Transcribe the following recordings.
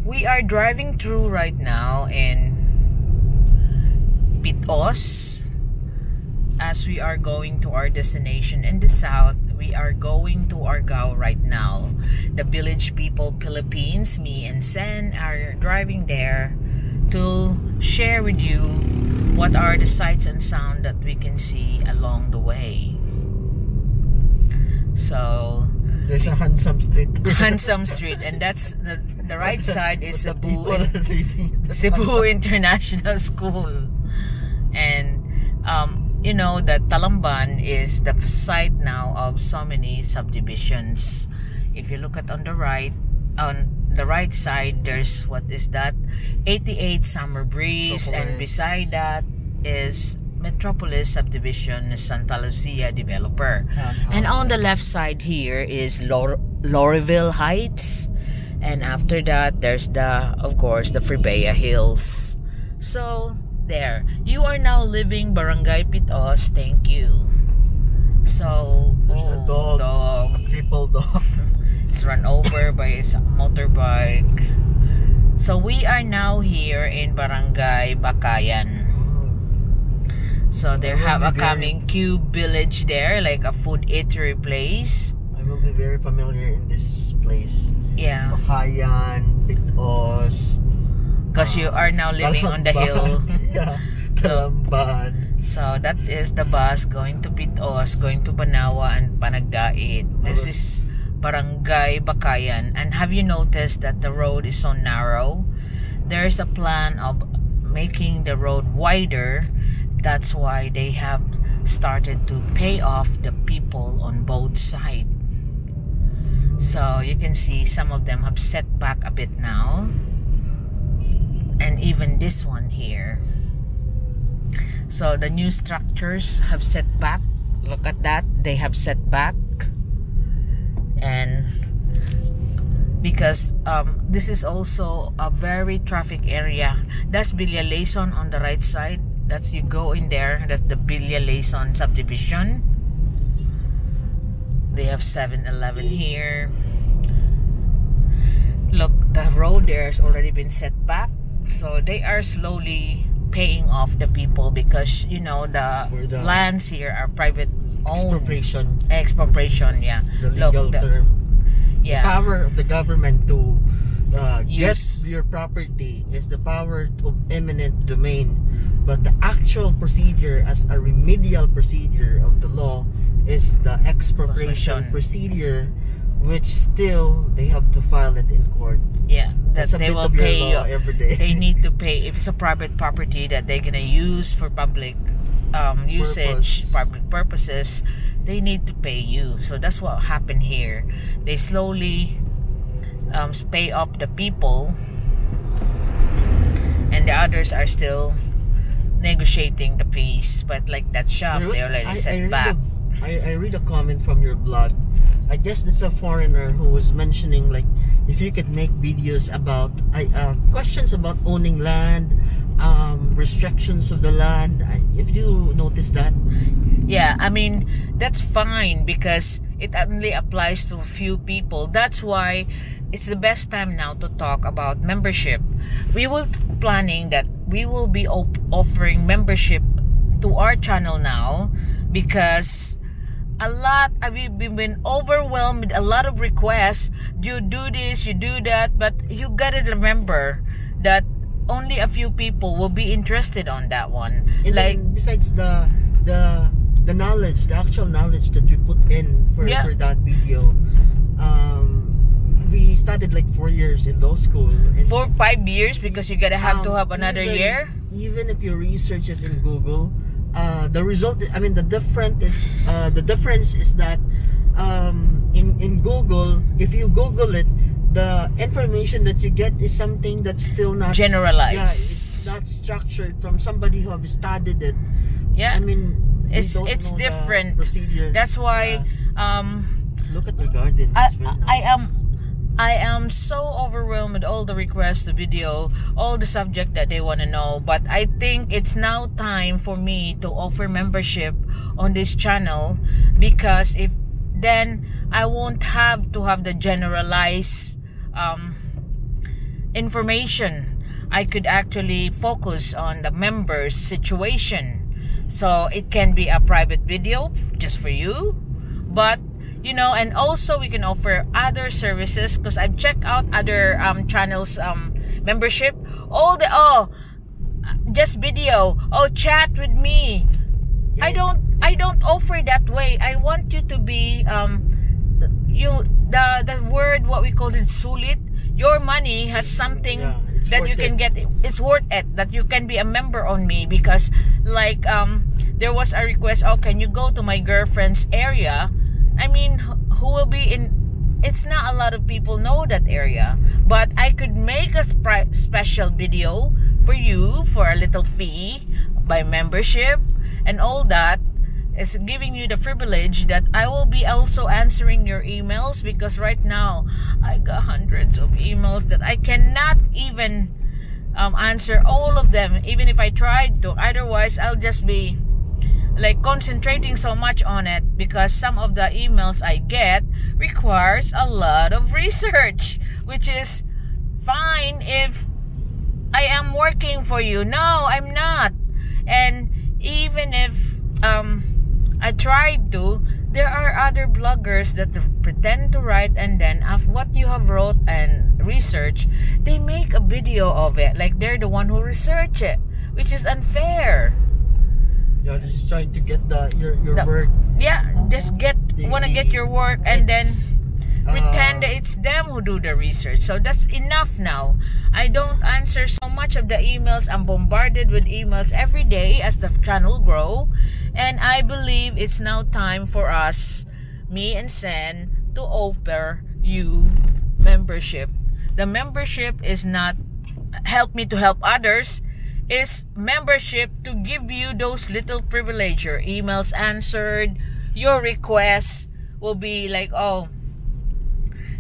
We are driving through right now in Pit-os as we are going to our destination in the south. We are going to Argao right now. The village people, Philippines, me and Sen are driving there to share with you what are the sights and sound that we can see along the way. So there's a handsome street. Handsome street, and that's the right side is Cebu International School. And you know that Talamban is the site now of so many subdivisions. If you look at on the right side, there's what is that? 88 Summer Breeze, and beside that is Metropolis subdivision, Santa Lucia developer. And on the left side here is Loreville Heights, and after that there's of course the Freebea Hills. So there, you are now living Barangay Pit-os. Thank you. So there's a dog, a crippled dog. It's run over by a motorbike. So we are now here in Barangay Bakayan. So they have a coming cube village there, like a food eatery place. I will be very familiar in this place. Yeah. Bakayan, Pit-os. Because you are now living on the hill. Yeah, Talamban. So that is the bus going to Pit-os, going to Banawa and Panagdait. This is Barangay Bakayan. And have you noticed that the road is so narrow? There's a plan of making the road wider. That's why they have started to pay off the people on both sides. So you can see some of them have set back a bit now. And even this one here. So the new structures have set back. Look at that. They have set back. And because this is also a very traffic area. That's Villa Layson on the right side. That's you go in there. That's the Villa Layson subdivision. They have 7-Eleven here. Look, the road there has already been set back. So they are slowly paying off the people because you know the lands here are private owned. Expropriation, yeah. The legal term. Yeah. The power of the government to get your property is the power of eminent domain. But the actual procedure as a remedial procedure of the law is the expropriation procedure, which still they have to file it in court. Yeah, that they will pay you every day. They need to pay if it's a private property that they're gonna use for public usage, public purposes. They need to pay you. So that's what happened here. They slowly pay up the people, and the others are still negotiating the fees. But like that shop, they already set back. I read a comment from your blog. I guess it's a foreigner who was mentioning like if you could make videos about questions about owning land, restrictions of the land. If you notice that, yeah, I mean that's fine because it only applies to a few people. That's why it's the best time now to talk about membership. We were planning that we will be offering membership to our channel now because we've been overwhelmed with a lot of requests. You do this, you do that, but you gotta remember that only a few people will be interested on that one. And like besides the knowledge, the actual knowledge that we put in for that video, we started like 4 years in law school. 4 or 5 years because you gotta have to have another year. Even if you research this in Google, the result, I mean the difference is that in Google, if you Google it, the information that you get is something that's still not generalized. Yeah, it's not structured from somebody who have studied it. Yeah, I mean it's different procedure. That's why look at the garden. I am so overwhelmed with all the requests, the video, all the subject that they want to know. But I think it's now time for me to offer membership on this channel because if then I won't have to have the generalized information. I could actually focus on the members' situation. So it can be a private video just for you. But, you know, and also we can offer other services because I've checked out other channels membership. Just video. Oh, chat with me. I don't offer that way. I want you to be the word what we call it sulit. Your money has something that you can get. It's worth it that you can be a member on me because like there was a request. Oh, can you go to my girlfriend's area? I mean, who will be in? It's not a lot of people know that area, but I could make a special video for you for a little fee by membership and all that. It's giving you the privilege that I will be also answering your emails because right now I got hundreds of emails that I cannot even answer all of them even if I tried to. Otherwise I'll just be like concentrating so much on it because some of the emails I get requires a lot of research, which is fine if I am working for you. No, I'm not. And even if I tried to, there are other bloggers that pretend to write and then after what you have wrote and research, they make a video of it like they're the one who researched it, which is unfair. Yeah, they're just trying to get your work. Yeah, just wanna get your work and then pretend that it's them who do the research. So that's enough now. I don't answer so much of the emails. I'm bombarded with emails every day as the channel grow. And I believe it's now time for us, me and Sen, to offer you membership. The membership is not help me to help others. Is membership to give you those little privilege. Your emails answered. Your requests will be like, oh,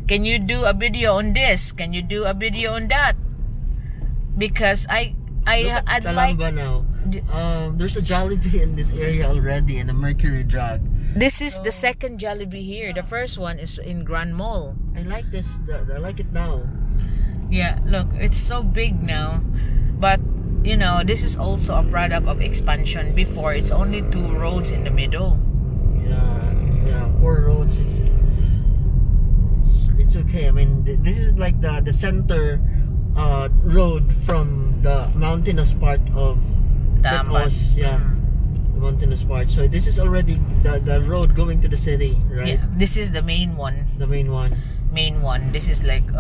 can you do a video on this? Can you do a video on that? Because I'd like now. There's a Jollibee in this area already and a Mercury Drug. This is the second Jollibee here. The first one is in Grand Mall. I like this. I like it now. Yeah, look, it's so big now. But you know, this is also a product of expansion. Before, it's only 2 roads in the middle. Yeah, 4 roads. It's okay. I mean, this is like the center road from the mountainous part of Pit-os. Yeah, the mountainous part. So this is already the road going to the city, right? Yeah, this is the main one. The main one. Main one. This is like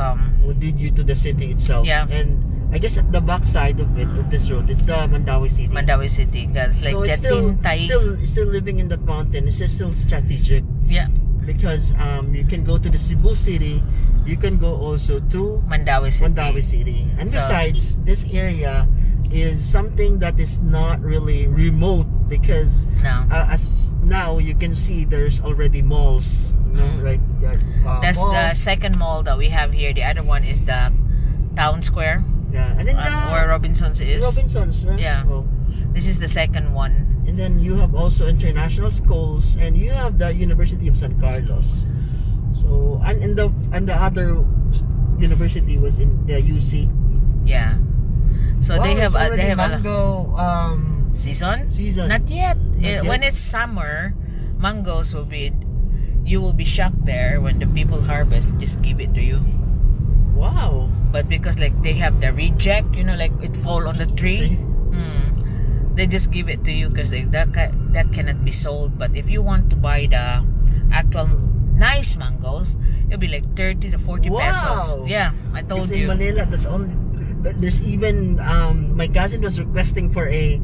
would lead you to the city itself. Yeah. And I guess at the back side of it, of this road, it's the Mandawi City. Mandawi City. That's like so it's still living in that mountain. It's still strategic. Yeah. Because you can go to the Cebu City, you can go also to Mandawi City. And besides, this area is something that is not really remote because as now you can see there's already malls, you know, right? That's malls. The second mall that we have here. The other one is the Town Square. Yeah, and then where Robinson's is. Robinson's, right? Yeah. Oh. This is the second one. And then you have also international schools, and you have the University of San Carlos. So, and the other university was in the UC. Yeah. So they have mango season. Not yet. When it's summer, mangoes will be. You will be shocked there when the people harvest. Just give it to you. Wow. But because like they have the reject, you know, like it fall on the tree. They just give it to you because that cannot be sold. But if you want to buy the actual nice mangoes, it'll be like 30 to 40 pesos. Yeah, I told you. In Manila, there's even my cousin was requesting for a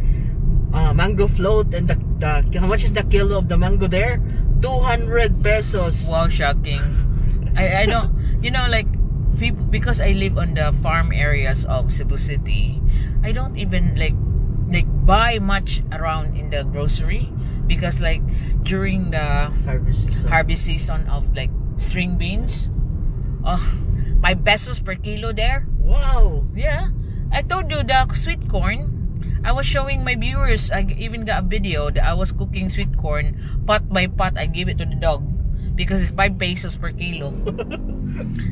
mango float, and how much is the kilo of the mango there? 200 pesos. Wow, shocking. I don't, you know, like people, because I live on the farm areas of Cebu City, I don't even like buy much around in the grocery because like during the harvest season of like string beans, 5 pesos per kilo there. Wow. Yeah, I told you the sweet corn. I was showing my viewers. I even got a video that I was cooking sweet corn pot by pot. I gave it to the dog because it's 5 pesos per kilo.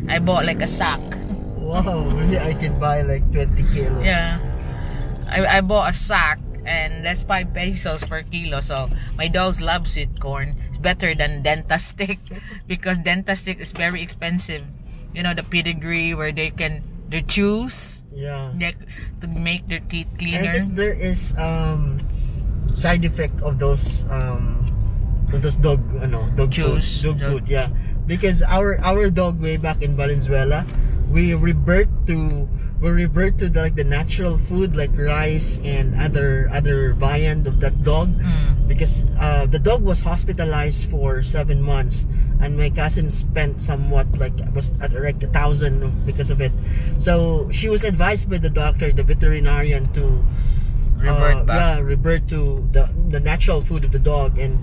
I bought like a sack. Wow, maybe I could buy like 20 kilos. Yeah. I bought a sack and that's 5 pesos per kilo. So my dogs love sweet corn. It's better than Dentastick because Dentastick is very expensive. You know, the pedigree where they chews. Yeah. To make their teeth cleaner. I guess there is side effect of those dog chews. Dog food, yeah. Because our dog way back in Valenzuela, we revert to the natural food like rice and other viand of that dog. Because the dog was hospitalized for 7 months and my cousin spent somewhat was at like 1,000 because of it. So she was advised by the doctor, the veterinarian, to revert to the natural food of the dog. And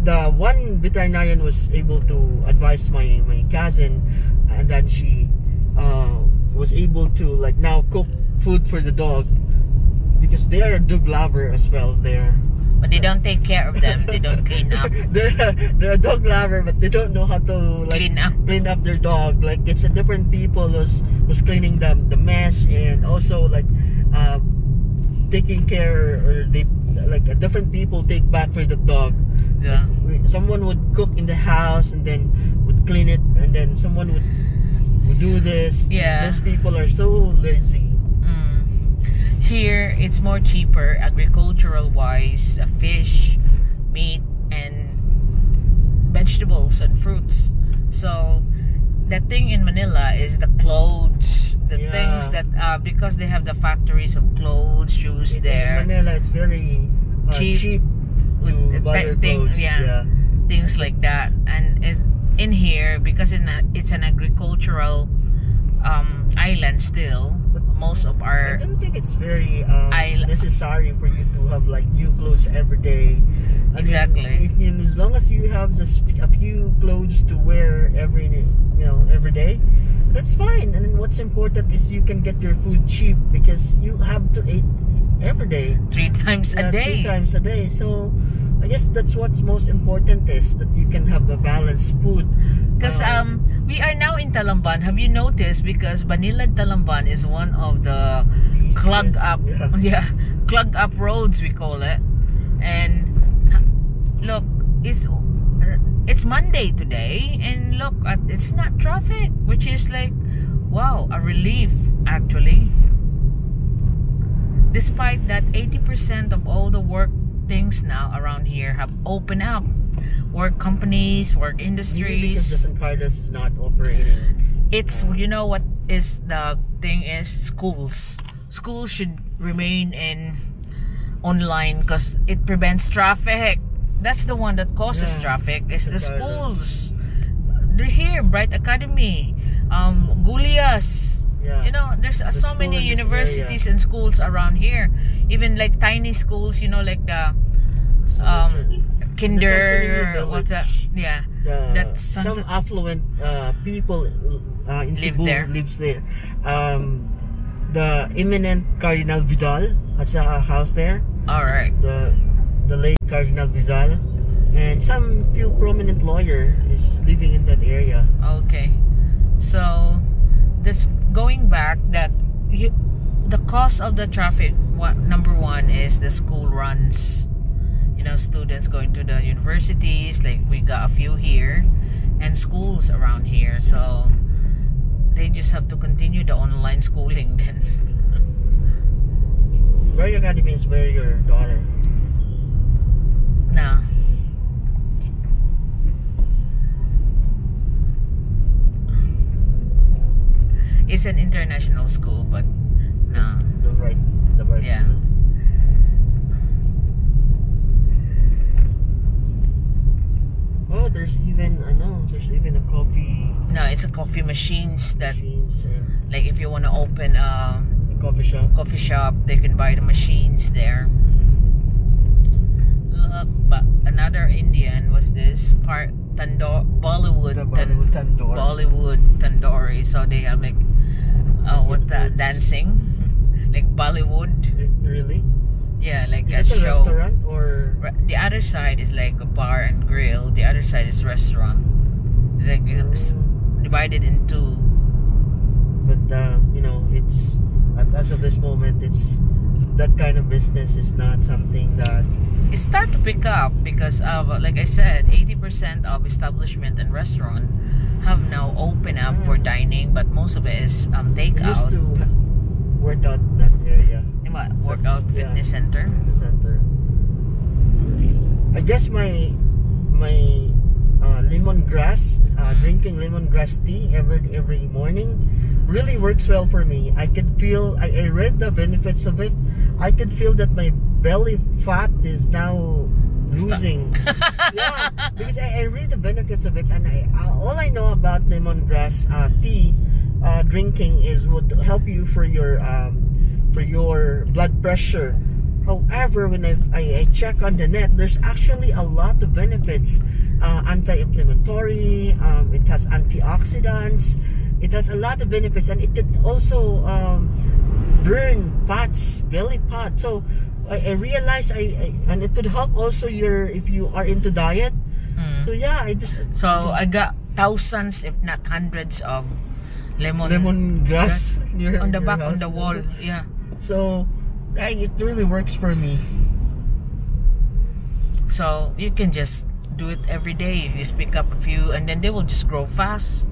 the one veterinarian was able to advise my cousin, and then she was able to now cook food for the dog because they are a dog lover as well there. But they don't take care of them. They don't clean up. they're a dog lover, but they don't know how to clean up their dog. It's a different people who's cleaning the mess, and also taking care, or a different people take back for the dog. Yeah. Someone would cook in the house and then would clean it, and then someone would do this. Yeah. Those people are so lazy. Here it's more cheaper agricultural wise, fish, meat and vegetables and fruits. So the thing in Manila is the clothes, the things that because they have the factories of clothes, shoes there. In Manila it's very cheap to buy clothes. Things like that. And in here, because it's an agricultural island still, most of our I don't think it's very necessary for you to have new clothes every day. Exactly. As long as you have just a few clothes to wear every day, that's fine. And what's important is you can get your food cheap because you have to eat every day. 3 times a day. 3 times a day. So I guess that's what's most important, is that you can have a balanced food. Because we are now in Talamban. Have you noticed? Because Banilad Talamban is one of the clogged up roads, we call it. And look, it's Monday today, and look, it's not traffic, which is wow, a relief actually. Despite that 80% of all the work things now around here have opened up. Work companies, work industries. Maybe because the San Carlos is not operating. It's, you know what is the thing is, schools. Schools should remain in online because it prevents traffic. That's the one that causes traffic, is the schools. They're here, Bright Academy, Gulias. You know, there's so many universities and schools around here. Even tiny schools, the kinder, what's that? Yeah, that's some affluent people in Cebu lives there. The eminent Cardinal Vidal has a house there. All right. The late Cardinal Vidal, and some few prominent lawyer is living in that area. Okay, so this going back, that the cause of the traffic, number one is the school runs. Students going to the universities, we got a few here, and schools around here, so they just have to continue the online schooling then. Barangay Academy is where your daughter? No. It's an international school, but no. The right. Yeah. Oh, there's even a coffee. No, it's a coffee machines if you want to open a coffee shop, they can buy the machines there. Look, but another Indian was this part Bollywood tandoori. So they have dancing, Bollywood. Really? Yeah, is it a show. Restaurant or the other side is a bar and grill. The other side is restaurant. It's divided in two. but you know, it's as of this moment, it's that kind of business is not something that it start to pick up because of, like I said, 80% of establishment and restaurant have now opened up for dining, but most of it is takeout. We used to work out that area. What? Workout fitness center. Fitness center. I guess my lemongrass, drinking lemongrass tea every morning really works well for me. I could feel, I read the benefits of it. I could feel that my belly fat is now losing. Yeah, because I read the benefits of it, and all I know about lemongrass tea drinking is would help you for your blood pressure. However, when I check on the net, there's actually a lot of benefits. Anti-inflammatory, it has antioxidants, it has a lot of benefits, and it could also burn fats, belly fat. So I realized and it could help also if you are into diet. So yeah, I got thousands, if not hundreds, of lemongrass on the back on the wall. Yeah. So it really works for me. So you can just do it every day. You just pick up a few, and then they will just grow fast.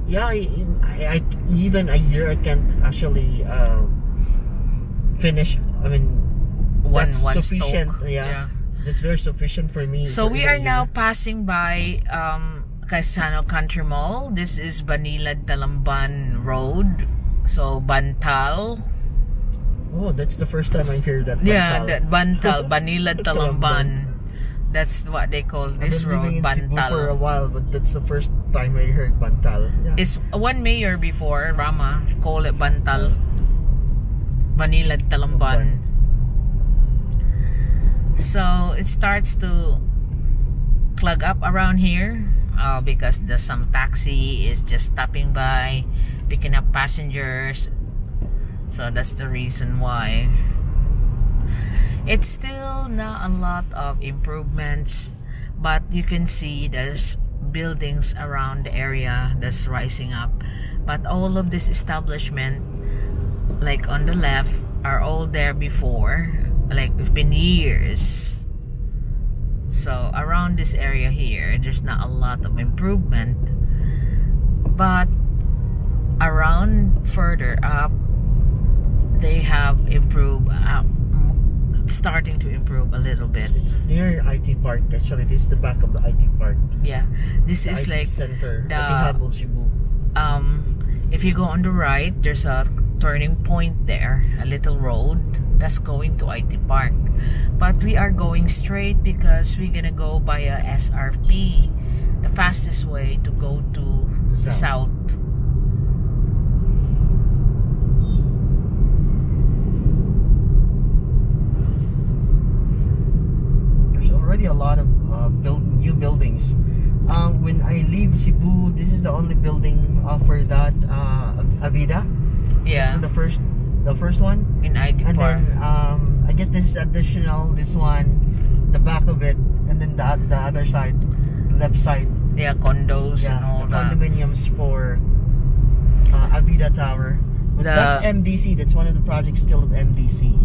Yeah, I even a year I can actually finish. I mean, one sufficient. stock. Yeah, that's very sufficient for me. So we are now passing by Quezano Country Mall. This is Banilad Talamban Road. So Bantal. Oh, that's the first time I hear that. Bantal. Yeah, that Bantal, Banilad Talamban. That's what they call this road, Bantal. Bantal. For a while, but that's the first time I heard Bantal. Yeah. It's one mayor before, Rama, called it Bantal. Banilad Talamban. So it starts to clog up around here because some taxi is just stopping by, picking up passengers. So that's the reason why. It's still not a lot of improvements, but you can see there's buildings around the area that's rising up. But all of this establishment, like on the left, are all there before. Like it's been years. So around this area here, there's not a lot of improvement. But around further up, they have improved, starting to improve a little bit. It's near IT Park. Actually, this is the back of the IT Park. Yeah, this is IT like center, the Cebu. if you go on the right, there's a turning point there, a little road that's going to IT Park. But we are going straight because we're gonna go by a SRP, the fastest way to go to the south. Already a lot of new buildings. When I leave Cebu, this is the only building for that Avida. Yeah. This is the first one in IT and Park. then I guess this is additional. This one, the back of it, and then the other side, left side. Yeah, condos and all that. Condominiums for Avida Tower. But that's MDC. That's one of the projects still of MDC.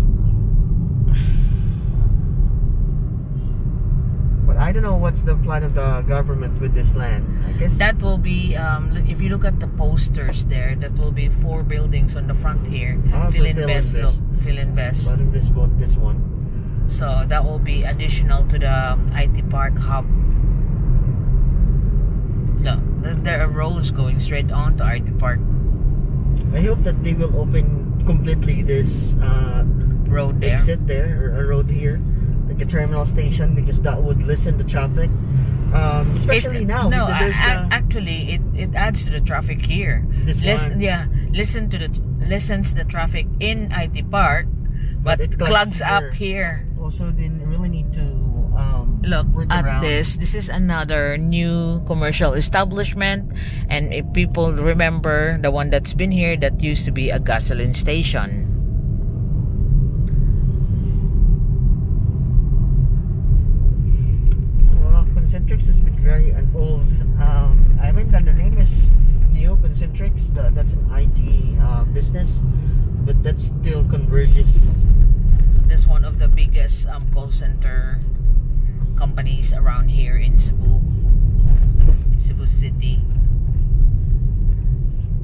I don't know what's the plan of the government with this land. I guess that will be if you look at the posters there, that will be 4 buildings on the front here. Philinvest, look, Philinvest. Philinvest bought this one. So that will be additional to the IT Park hub. Look, there are roads going straight on to IT Park. I hope that they will open completely this road there, exit there, or a road here, like a terminal station, because that would lessen the traffic, especially now. No, actually, it adds to the traffic here. Lessens the traffic in IT Park, but it clogs up here. Also, they really need to look at this. This is another new commercial establishment, and if people remember the one that's been here, that used to be a gasoline station. Concentrix has been very old. I mean, the name is new. Concentrix. That's an IT business, but that still converges. That's one of the biggest call center companies around here in Cebu City.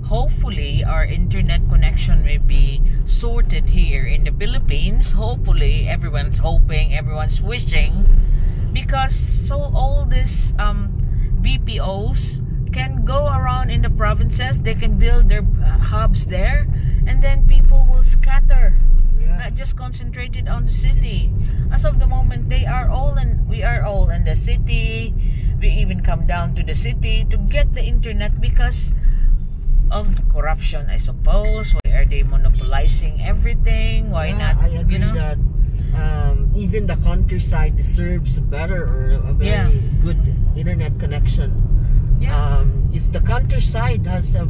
Hopefully our internet connection will be sorted here in the Philippines. Hopefully, everyone's hoping, everyone's wishing, because so all these BPOs can go around in the provinces. They can build their hubs there, and then people will scatter, not just concentrated on the city. As of the moment, we are all in the city. We even come down to the city to get the internet because of the corruption, I suppose. Why are they monopolizing everything? Why not? I agree that even the countryside deserves a better or a very good internet connection. If the countryside has a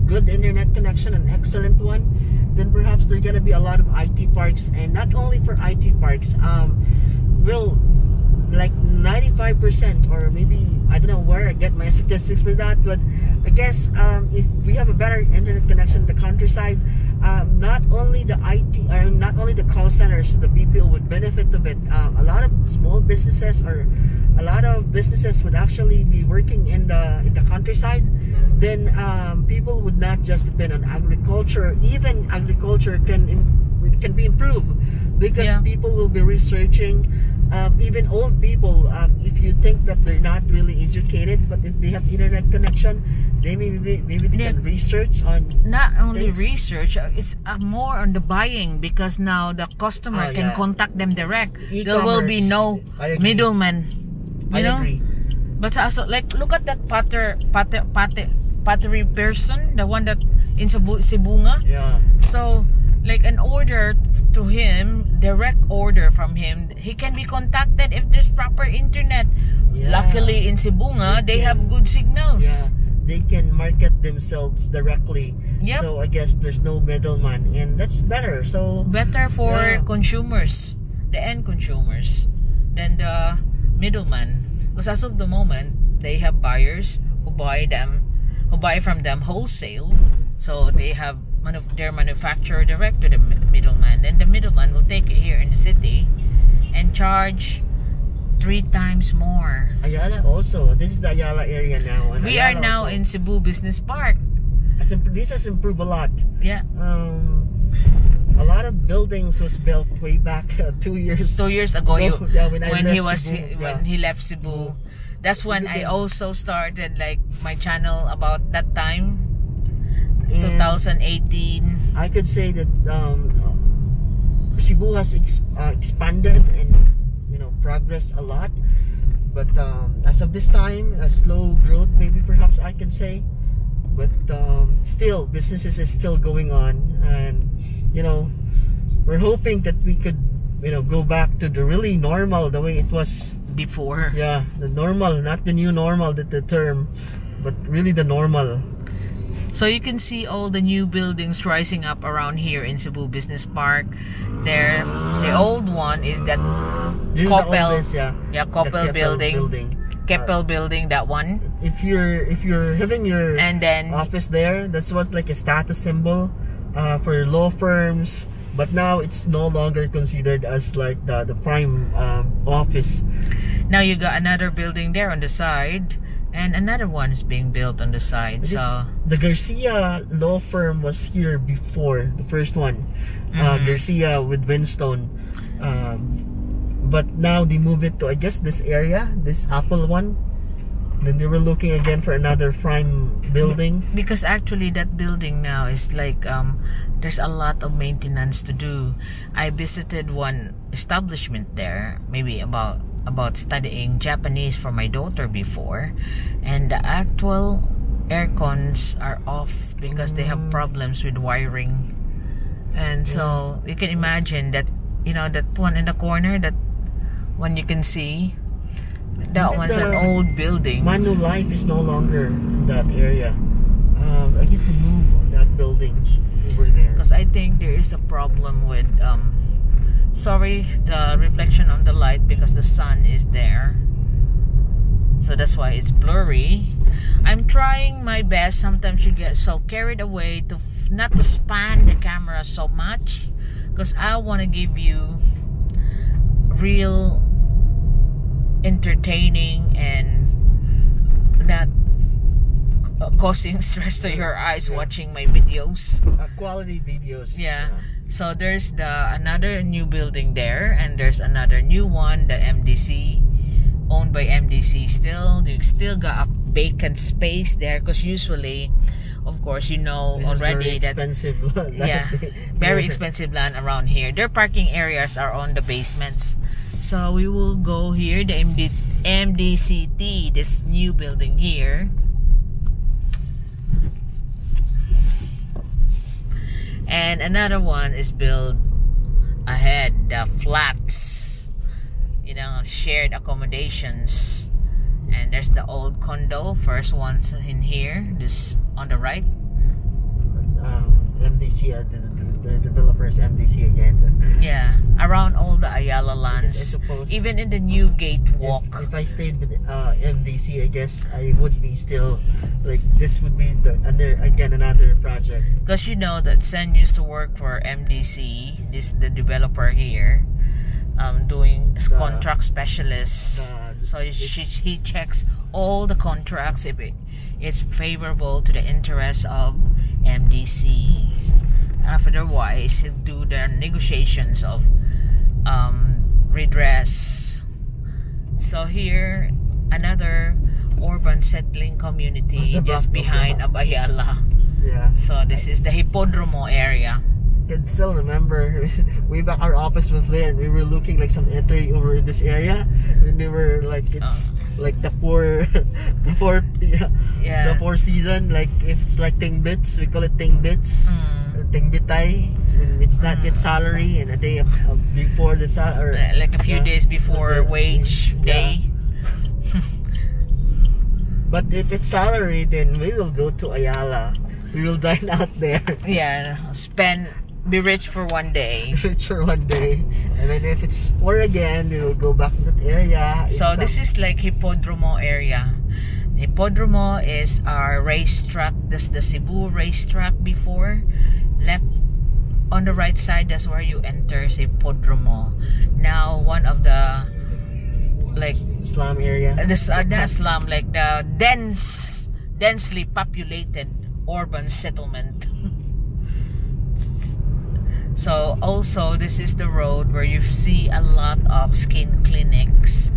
good internet connection, an excellent one, then perhaps there are gonna be a lot of IT parks, and not only for IT parks. Like 95%, or maybe I don't know where I get my statistics for that, but I guess if we have a better internet connection in the countryside, not only the IT or not only the call centers, the BPO would benefit of it. A lot of small businesses or a lot of businesses would actually be working in the countryside. Then people would not just depend on agriculture. Even agriculture can be improved because people will be researching. Even old people, if you think that they're not really educated, but if they have internet connection, they maybe they can research on not only research. It's more on the buying, because now the customer can contact them direct. There will be no middleman. I agree. But also, like, look at that pottery person, the one that in Cebu. So, like, an order to him, direct order from him, he can be contacted if there's proper internet. Luckily in Cebu, they have good signals. They can market themselves directly. So I guess there's no middleman, and that's better. So better for consumers, the end consumers, than the middleman. Because as of the moment, they have buyers who buy from them wholesale. So they have their manufacturer direct to the middleman. Then the middleman will take it here in the city and charge 3 times more. Ayala also. This is the Ayala area now. And we are now in Cebu Business Park. This has improved a lot. Yeah. A lot of buildings was built way back 2 years. 2 years ago. When he left Cebu. That's when I also started like my channel about that time. 2018. I could say that Cebu has expanded and progressed a lot, but as of this time, a slow growth, maybe perhaps I can say, but still businesses is still going on, and we're hoping that we could go back to the really normal, the way it was before. The normal, not the new normal, the term, but really the normal. So you can see all the new buildings rising up around here in Cebu Business Park. There, the old one is that Coppel, Coppel building. Keppel building, that one. If you're having your office there, that's what's like a status symbol for law firms. But now it's no longer considered as like the prime office. Now you got another building there on the side. And another one is being built on the side. So the Garcia law firm was here before, the first one, Garcia with Winstone. But now they move it to, I guess, this area, this Apple one. Then they were looking again for another prime building. Because actually that building now is like there's a lot of maintenance to do. I visited one establishment there, maybe about studying Japanese for my daughter before, and the actual air cons are off because they have problems with wiring. And so you can imagine that, that one in the corner, that one you can see, that one's an old building. Manulife is no longer in that area. I guess they moved on that building over there. Because I think there is a problem with sorry, the reflection on the light, because the sun is there. so that's why it's blurry. I'm trying my best. Sometimes you get so carried away to not to span the camera so much, because I want to give you real entertaining and not causing stress to your eyes watching my videos. Quality videos. Yeah. So there's another new building there, and there's another new one, the MDC, owned by MDC still. You still got a vacant space there, because usually, of course, you know already that expensive land. Yeah, very expensive land around here. Their parking areas are on the basements. So we will go here, the MDCT, this new building here. And another one is built ahead, the flats, you know, shared accommodations. And there's the old condo, first one's in here, this on the right. MDC, the developers, MDC again. Yeah, around all the Ayala lands, even in the new gate walk. If I stayed with MDC, I guess I would be still like, this would be another project. Because you know that Sen used to work for MDC, the developer here, doing contract specialist. So he checks all the contracts if it's favorable to the interests of MDC. Otherwise, he'll do their negotiations of redress. So here, another urban settling community just behind Abayala. Yeah. So this is the Hippodromo area. I can still remember way back our office was there, and we were looking like some entry over this area, and we were like, it's like the four the four season, like if it's like ting bits, we call it ting bits, ting bitay, and it's not yet salary, and a day before the salary, like a few days before wage day. But if it's salary, then we will go to Ayala. We will dine out there. Yeah, be rich for one day. Rich for one day. And then if it's poor again, we will go back to that area. So this is like Hippodromo area. Hippodromo is our racetrack. This is the Cebu racetrack before. Left on the right side, that's where you enter Hippodromo. Now one of the like slum area. Not slum, like the densely populated urban settlement. So also this is the road where you see a lot of skin clinics,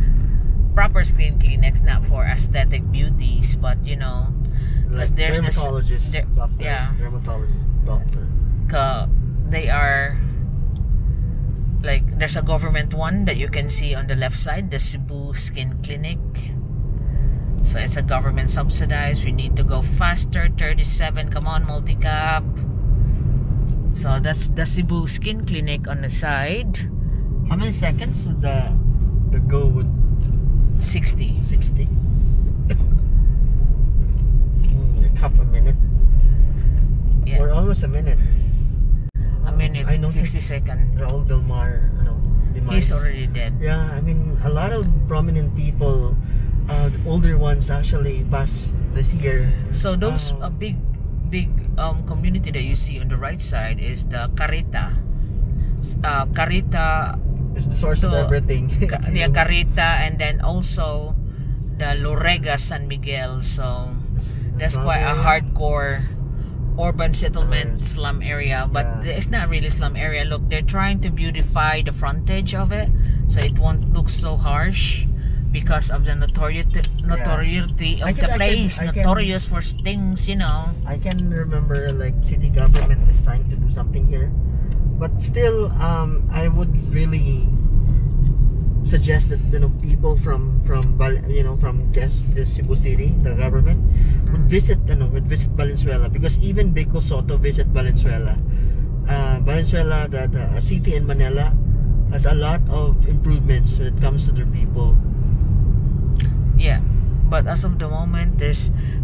proper skin clinics, not for aesthetic beauties, but you know, because like there's dermatologist, doctor, yeah, dermatologist, doctor. They are like, there's a government one that you can see on the left side, the Cebu Skin Clinic. So it's a government subsidized. We need to go faster. 37, come on, multi-cab. So that's the Cebu Skin Clinic on the side. How many seconds would the go would? 60. 60. Like half a minute. Yeah. Or almost a minute. A minute. I know 60 seconds. Raul Delmar, he's already dead. Yeah, I mean, a lot of prominent people, the older ones actually passed this year. So those big community that you see on the right side is the Carita. Carita is the source of everything. Yeah, Carita, and then also the Lorega San Miguel. So that's quite a hardcore urban settlement slum area, but it's not really slum area. Look, they're trying to beautify the frontage of it so it won't look so harsh because of the notoriety of the place. Notorious for things, you know. I can remember like city government is trying to do something here, but still I would really suggest that people from the Cebu City, the government, would visit Valenzuela, because even Beco Soto visit Valenzuela. Valenzuela, the city in Manila, has a lot of improvements when it comes to their people. Yeah, but as of the moment,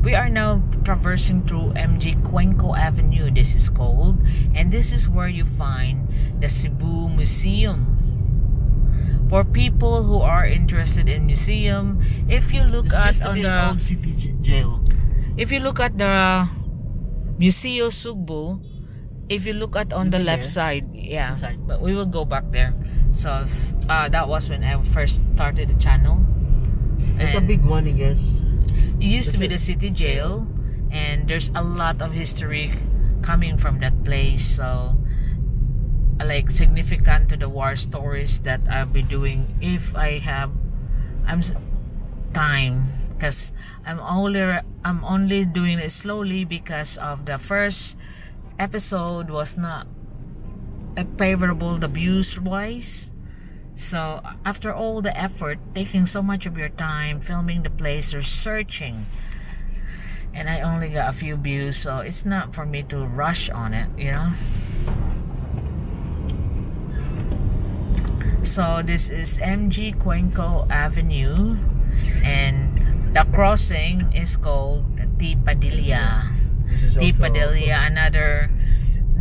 we are now traversing through MG Cuenco Avenue. This is called, and this is where you find the Cebu Museum. for people who are interested in museum. If you look at on the old city jail. If you look at the Pit-os Cebu, if you look at on the left side, yeah, but we will go back there. So that was when I first started the channel. It's a big one, I guess. It used to be the city jail, and there's a lot of history coming from that place. So like significant to the war stories that I'll be doing if I have time, because I'm only doing it slowly because of the first episode was not favorable the views wise. So after all the effort, taking so much of your time filming the place, researching, and I only got a few views, so it's not for me to rush on it, you know. So this is MG Cuenco Avenue, and the crossing is called Padilla. Padilla, another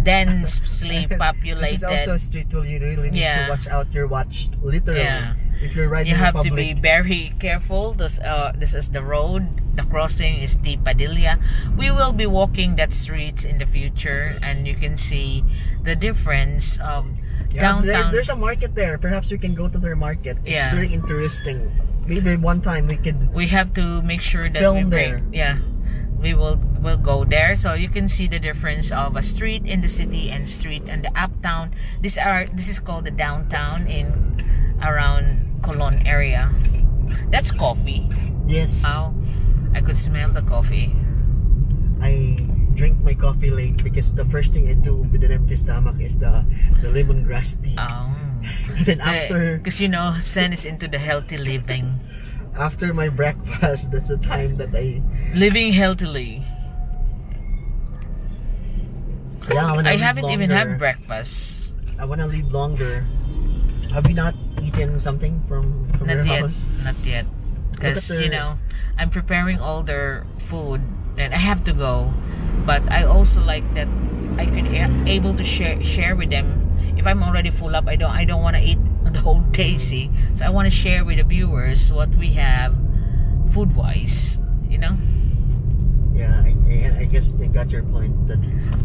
densely populated. This is also a street where you really need to watch out your watch, literally. Yeah. If you're riding you have public, to be very careful. This is the road. The crossing is Padilla. We will be walking that streets in the future, and you can see the difference of downtown. There's a market there. Perhaps we can go to their market. It's very interesting. Maybe one time we have to make sure that film there. We'll go there, so you can see the difference of a street in the city and street in the uptown. This is called the downtown in around Colon area. That's coffee. Yes. Oh, I could smell the coffee. I drink my coffee late because the first thing I do with an empty stomach is the lemongrass tea. Oh. Then after, because you know, Sen is into the healthy living. After my breakfast, that's the time that I living healthily. Yeah, I haven't even had breakfast. I want to live longer. Have you not eaten something from your house? Not yet. Because you know, I'm preparing all their food, and I have to go. But I also like that I could able to share with them. If I'm already full up, I don't want to eat the whole day, see. So I want to share with the viewers what we have food wise, you know. Yeah, I guess I got your point.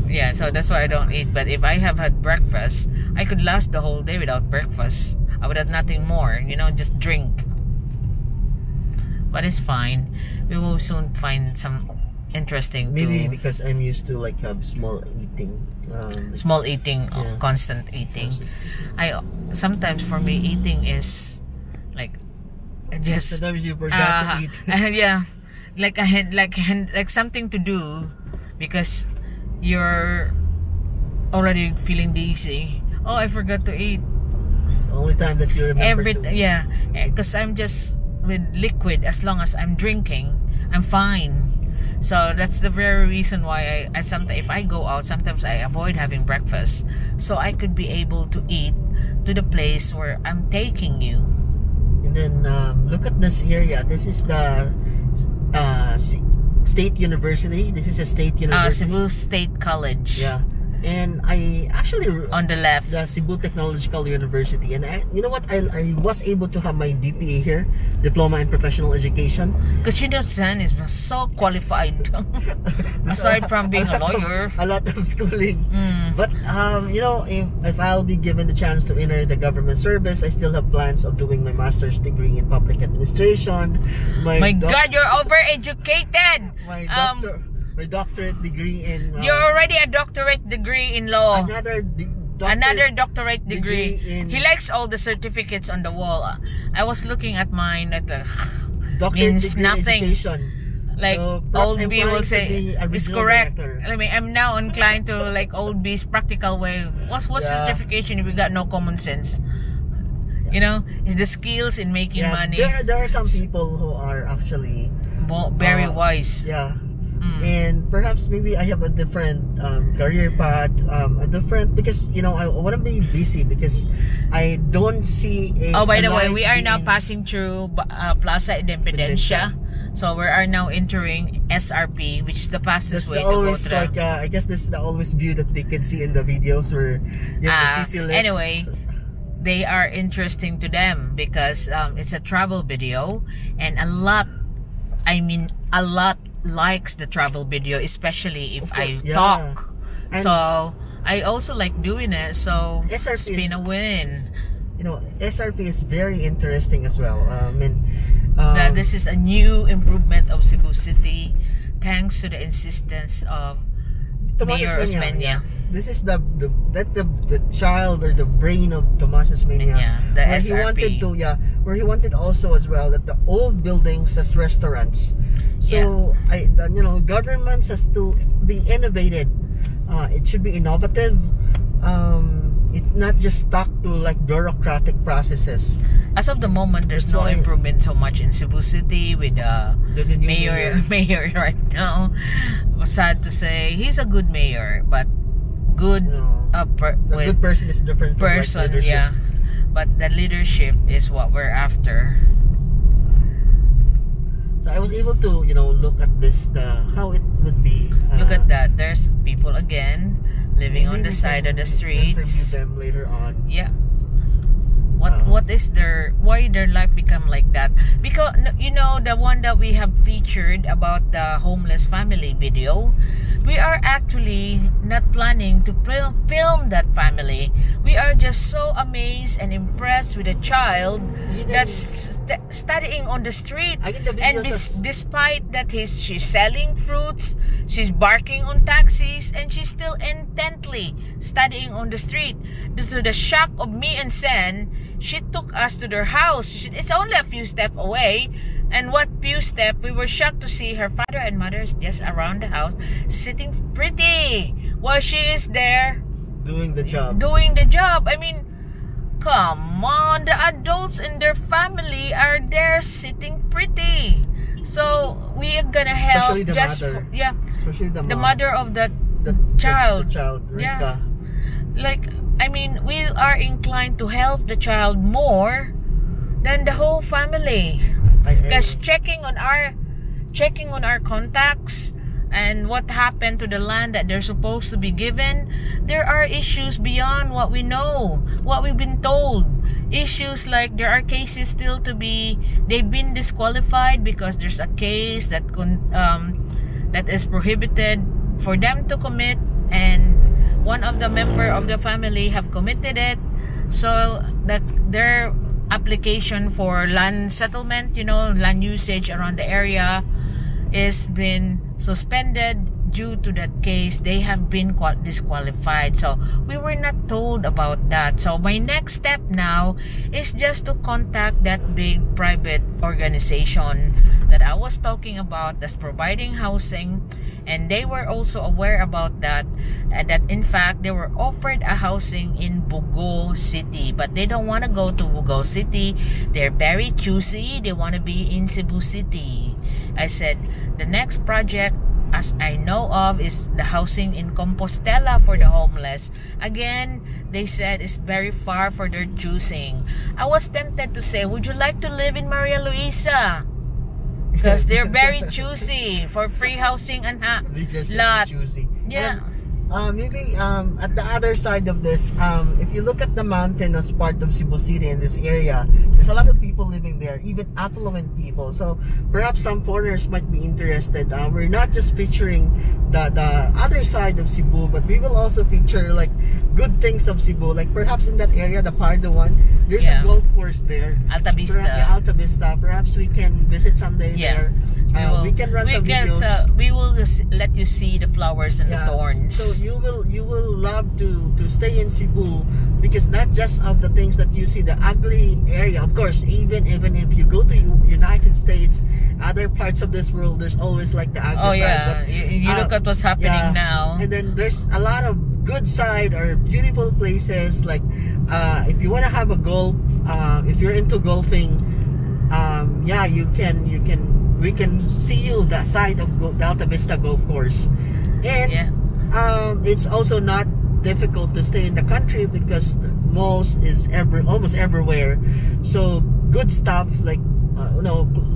Yeah, so that's why I don't eat. But if I have had breakfast, I could last the whole day without breakfast. I would have nothing more, you know, just drink. But it's fine. We will soon find some interesting. Maybe because I'm used to like have small eating. Constant eating. Sometimes for me eating is like just sometimes you forgot to eat. Yeah, like something to do because you're already feeling dizzy. Oh, I forgot to eat. The only time that you remember because I'm just with liquid. As long as I'm drinking, I'm fine. So that's the very reason why I sometimes, if I go out, sometimes I avoid having breakfast, so I could be able to eat to the place where I'm taking you. And then look at this area. This is the State University. This is a State University. Cebu State College. Yeah. And I actually on the left, the Cebu Technological University, and you know what, I was able to have my DPA here, Diploma in Professional Education, because you know San is so qualified aside from being a lawyer, a lot of schooling. But you know, if I'll be given the chance to enter the government service, I still have plans of doing my master's degree in public administration. My God, you're overeducated. My doctorate degree in... You're already a doctorate degree in law. Another doctorate degree. He likes all the certificates on the wall. I was looking at mine. Means nothing. Like so old B will say, it's correct. I mean, I'm now inclined to like old B's practical way. What's certification if we got no common sense? You know, it's the skills in making money. There are some people who are actually very wise. Yeah. And perhaps maybe I have a different career path, because you know I want to be busy because I don't see a. Oh, by the way, we are now passing through Plaza Independencia, so we are now entering SRP, which is the fastest way to go through. Like, I guess this is the always view that they can see in the videos where you have the CC lights. Anyway, they are interesting to them because it's a travel video, and a lot likes the travel video, especially if I talk. And so I also like doing it, so it's been a win. You know, SRP is very interesting as well. This is a new improvement of Cebu City, thanks to the insistence of Mayor Osmeña. This is the child or the brain of Tomas Osmeña. The where SRP. Where he wanted also as well that the old buildings as restaurants. So governments has to be innovated. It should be innovative. It's not just stuck to like bureaucratic processes. As of the moment, there's no improvement so much in Cebu City with the mayor right now. Sad to say, he's a good mayor, but good good person is different from leadership. Yeah. But the leadership is what we're after. So I was able to, look at this, how it would be. Look at that. There's people again living on the side of the streets. Interview them later on. Yeah. What is why their life become like that? Because the one that we have featured about the homeless family video, we are actually not planning to film that family. We are just so amazed and impressed with a child that's studying on the street, and despite that she's selling fruits, she's barking on taxis, and she's still intently studying on the street. To the shock of me and Sen, she took us to their house. It's only a few steps away. And what few steps, we were shocked to see her father and mother just around the house, sitting pretty while she is there doing the job. I mean, come on, the adults in their family are there sitting pretty. So we are gonna help. Especially the mother of the child. The child, Rika. We are inclined to help the child more than the whole family. Because checking on our contacts and what happened to the land that they're supposed to be given, there are issues beyond what we know, what we've been told. Issues like there are cases still to be, they've been disqualified because there's a case that is prohibited for them to commit, and one of the member of the family have committed it, so that their application for land settlement, land usage around the area, is been suspended due to that case. They have been disqualified. So we were not told about that. So my next step now is just to contact that big private organization that I was talking about that's providing housing, and they were also aware about that, that in fact they were offered a housing in Bugo City, but they don't want to go to Bugo City. They're very choosy. They want to be in Cebu City. I said the next project as I know of is the housing in Compostela for the homeless. Again, they said it's very far for their choosing. I was tempted to say, would you like to live in Maria Luisa? Because they're very choosy for free housing and lot. Choosy. Yeah. And, maybe at the other side of this, if you look at the mountain as part of Cebu City in this area, there's a lot of people living there, even affluent people. So perhaps some foreigners might be interested. We're not just featuring the other side of Cebu, but we will also feature like good things of Cebu. Like perhaps in that area, the Pardo one, there's a golf course there. Alta Vista. Alta Vista. Perhaps we can visit someday there. We can run some videos. We will let you see the flowers and the thorns. So you will love to stay in Cebu, because not just of the things that you see, the ugly area. Of course, even if you go to United States, other parts of this world, there's always like the ugly side. But, you look at what's happening now. And then there's a lot of good side or beautiful places. Like if you want to have a golf, if you're into golfing, we can see you that side of the Alta Vista Golf Course. And it's also not difficult to stay in the country because the malls is almost everywhere. So good stuff like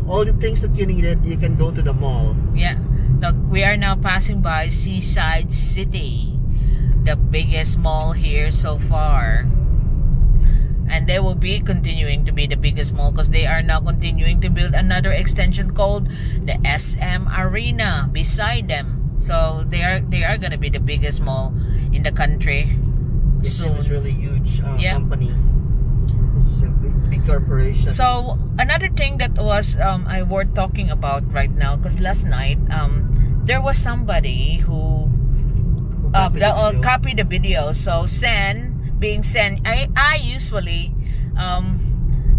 all the things that you needed, you can go to the mall. Yeah. Look, we are now passing by Seaside City, the biggest mall here so far. And they will be continuing to be the biggest mall because they are now continuing to build another extension called the SM Arena beside them. So they are going to be the biggest mall in the country. SM is really huge company. It's a big corporation. So another thing that was I worth talking about right now, because last night there was somebody who copied the video. So being Sen, I usually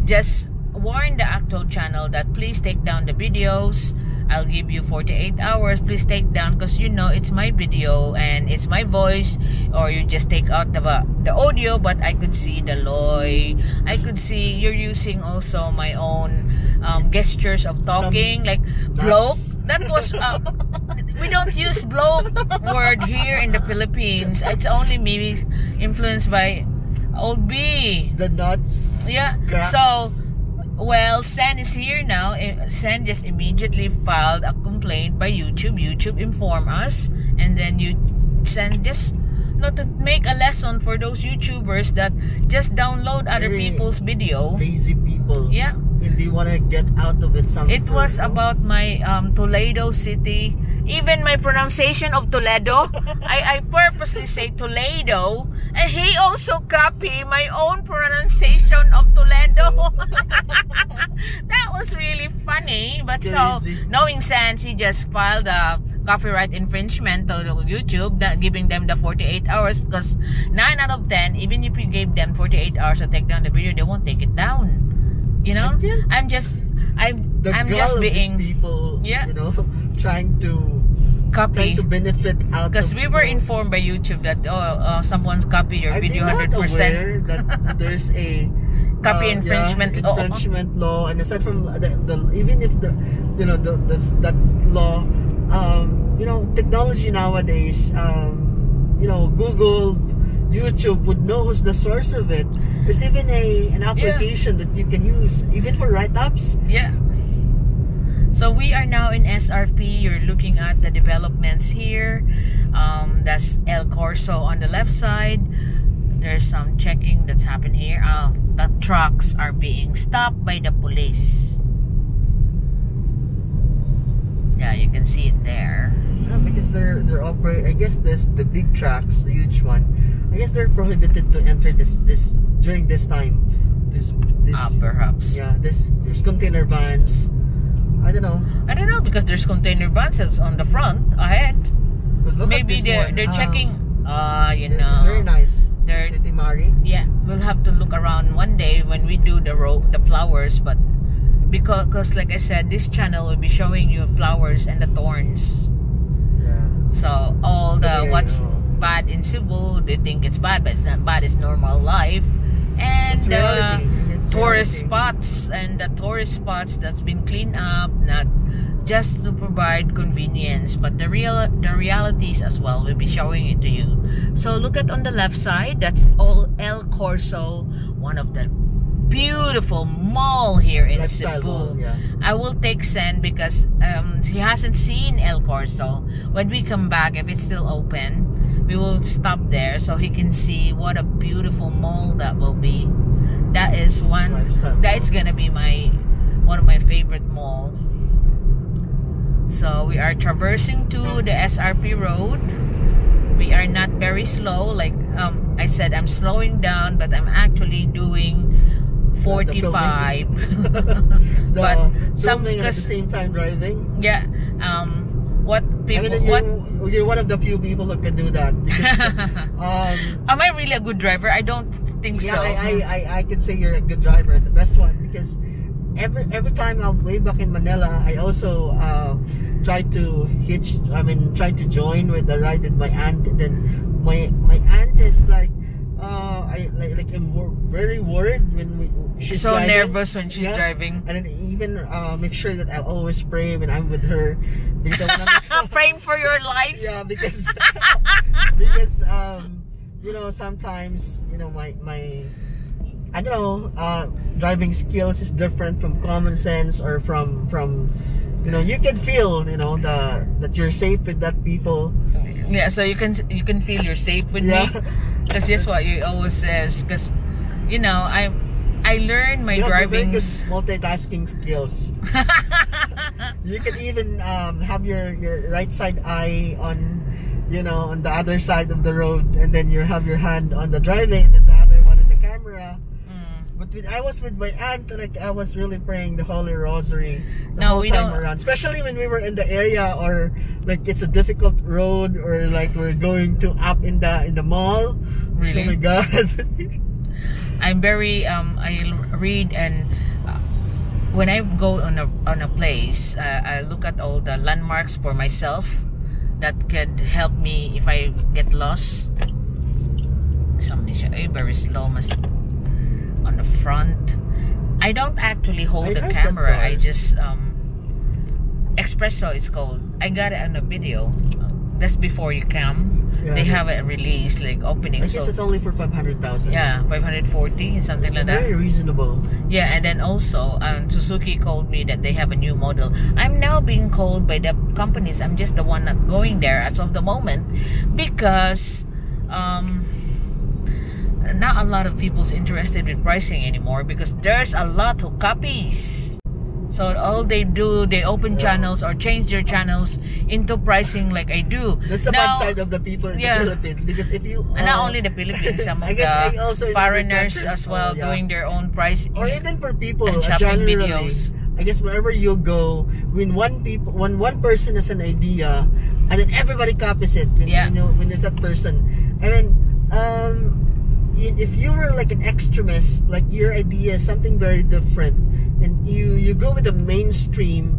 just warn the actual channel that please take down the videos. I'll give you 48 hours. Please take down, because you know it's my video and it's my voice, or you just take out the audio. But I could see the Loy. I could see you're using also my own gestures of talking, like bloke. That was we don't use bloke word here in the Philippines. It's only maybe influenced by Old B. The nuts. Yeah. Cracks. So, well, Sen is here now. Sen just immediately filed a complaint by YouTube. YouTube informed us, and then Sen just not to make a lesson for those YouTubers that just download other people's video. Lazy people. Yeah. And they want to get out of it somehow. It was about my Toledo city. Even my pronunciation of Toledo, I purposely say Toledo, and he also copied my own pronunciation of Toledo. That was really funny. But so, knowing Sans, he just filed a copyright infringement to YouTube, giving them the 48 hours, because 9 out of 10, even if you gave them 48 hours to take down the video, they won't take it down. You know? I'm just being people, you know, trying to benefit out, because we were informed by YouTube that someone's copied your video 100%. Aware that there's a copy infringement law, and aside from even if that law, you know, technology nowadays, you know, Google, YouTube would know who's the source of it. There's even an application that you can use even for write-ups. Yeah. So we are now in SRP. You're looking at the developments here. That's El Corso on the left side. There's some checking that's happened here. The trucks are being stopped by the police. Yeah, you can see it there. Yeah, because they're operating. I guess the big trucks, the huge one, I guess they're prohibited to enter this during this time. This perhaps. Yeah, there's container vans. I don't know because there's container vans on the front ahead. Maybe they're checking. You know, very nice. City Mari. Yeah, we'll have to look around one day when we do the flowers, but because like I said, this channel will be showing you flowers and the thorns. Yeah. So all what's bad in Cebu, they think it's bad, but it's not bad. It's normal life. And tourist spots, and the tourist spots that's been cleaned up, not just to provide convenience, but the realities as well. We'll be showing it to you. So look at on the left side, that's all El Corso, one of the beautiful mall here in Cebu. Yeah. I will take Sen because he hasn't seen El Corso. When we come back, if it's still open, we will stop there so he can see what a beautiful mall that will be. That is gonna be one of my favorite mall. So we are traversing to the SRP road. We are not very slow, like I said, I'm slowing down, but I'm actually doing 45. But some at the same time driving. Yeah. You're one of the few people who can do that. Because, am I really a good driver? I don't think so. I can say you're a good driver, the best one, because every time I'm way back in Manila, I also try to join with the ride with my aunt. And then my aunt is like, I'm very worried when she's so driving. Nervous when she's driving. And then even make sure that I'll always pray when I'm with her, because praying for your life. Yeah, because you know, sometimes, you know, my I don't know, driving skills is different from common sense, or from you know, you can feel, you know, that you're safe with that people. Yeah, so you can feel you're safe with me. Because that's what you always says. Because you know, I learned my driving multitasking skills. You can even have your right side eye on, you know, on the other side of the road, and then you have your hand on the driving and the other one in the camera. But I was with my aunt, like I was really praying the Holy Rosary the whole time around. Especially when we were in the area, or like it's a difficult road, or like we're going to up in the mall. Really? Oh my God. I'm very I read, and when I go on a place, I look at all the landmarks for myself that could help me if I get lost. Something very slow, must on the front. I don't actually hold the camera. I just espresso it's called. I got it on a video. That's before you come. Yeah, they have it released, like opening. I guess it's only for 500,000. Yeah, 540, something like that. Very reasonable. Yeah, and then also Suzuki called me that they have a new model. I'm now being called by the companies. I'm just the one not going there as of the moment, because not a lot of people's interested in pricing anymore, because there's a lot of copies. So all they do, they open channels or change their channels into pricing like I do. That's the bad side of the people in the Philippines, because if you not only the Philippines, some of the foreigners as well doing their own price, or even for people shopping generally. Videos. I guess wherever you go, when one person has an idea, and then everybody copies it. When it's that person, and then if you were like an extremist, like your idea is something very different, and you go with the mainstream,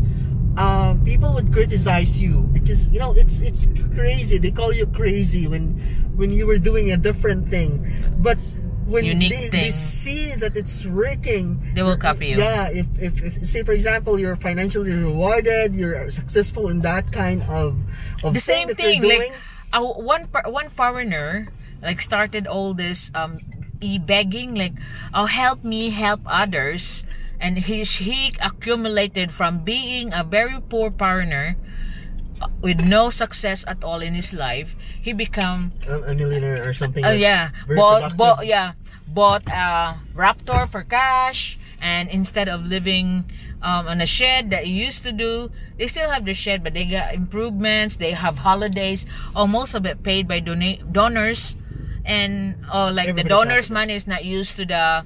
people would criticize you, because you know it's crazy. They call you crazy when you were doing a different thing, but when they see that it's working, they will copy you. Yeah, if say for example you're financially rewarded, you're successful in that kind of the same thing. Like one foreigner like started all this e-begging, like, oh, help me help others, and he accumulated from being a very poor foreigner with no success at all in his life. He become a millionaire or something. Bought a Raptor for cash, and instead of living on a shed that he used to do, they still have the shed, but they got improvements. They have holidays, most of it paid by donors, and the donors' money is not used to the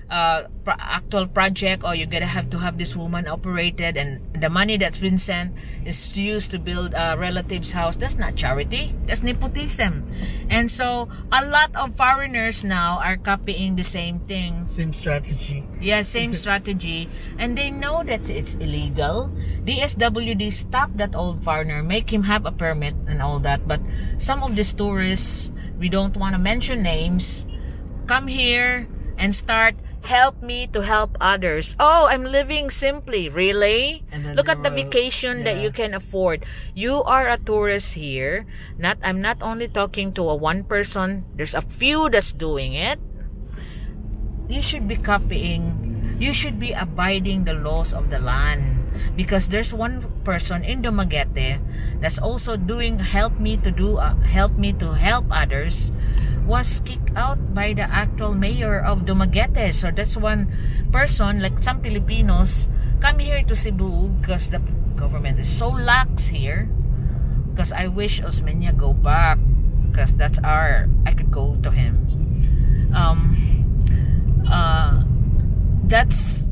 actual project, or you're gonna have to have this woman operated, and the money that's been sent is used to build a relative's house. That's not charity, that's nepotism. And so a lot of foreigners now are copying the same thing, same strategy. Yeah, same strategy, and they know that it's illegal. DSWD stopped that old foreigner, make him have a permit and all that, but some of these tourists, we don't want to mention names, come here and start, help me to help others. Oh, I'm living simply. Really? Look at the vacation that you can afford. You are a tourist here. I'm not only talking to a one person. There's a few that's doing it. You should be copying. You should be abiding the laws of the land. Because there's one person in Dumaguete that's also doing help me to help others, was kicked out by the actual mayor of Dumaguete. So that's one person, like some Filipinos come here to Cebu because the government is so lax here. Because I wish Osmeña go back, because that's I could go to him. That's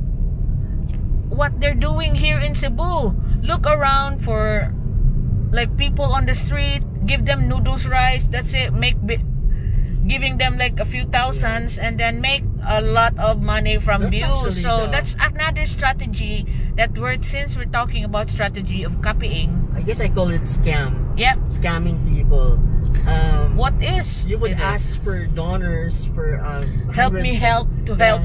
what they're doing here in Cebu. Look around for like people on the street, give them noodles, rice, that's it, giving them like a few thousands, and then make a lot of money from views. So that's another strategy that since we're talking about strategy of copying, I guess I call it scam. Yep, scamming people. What is you would ask for donors for help me help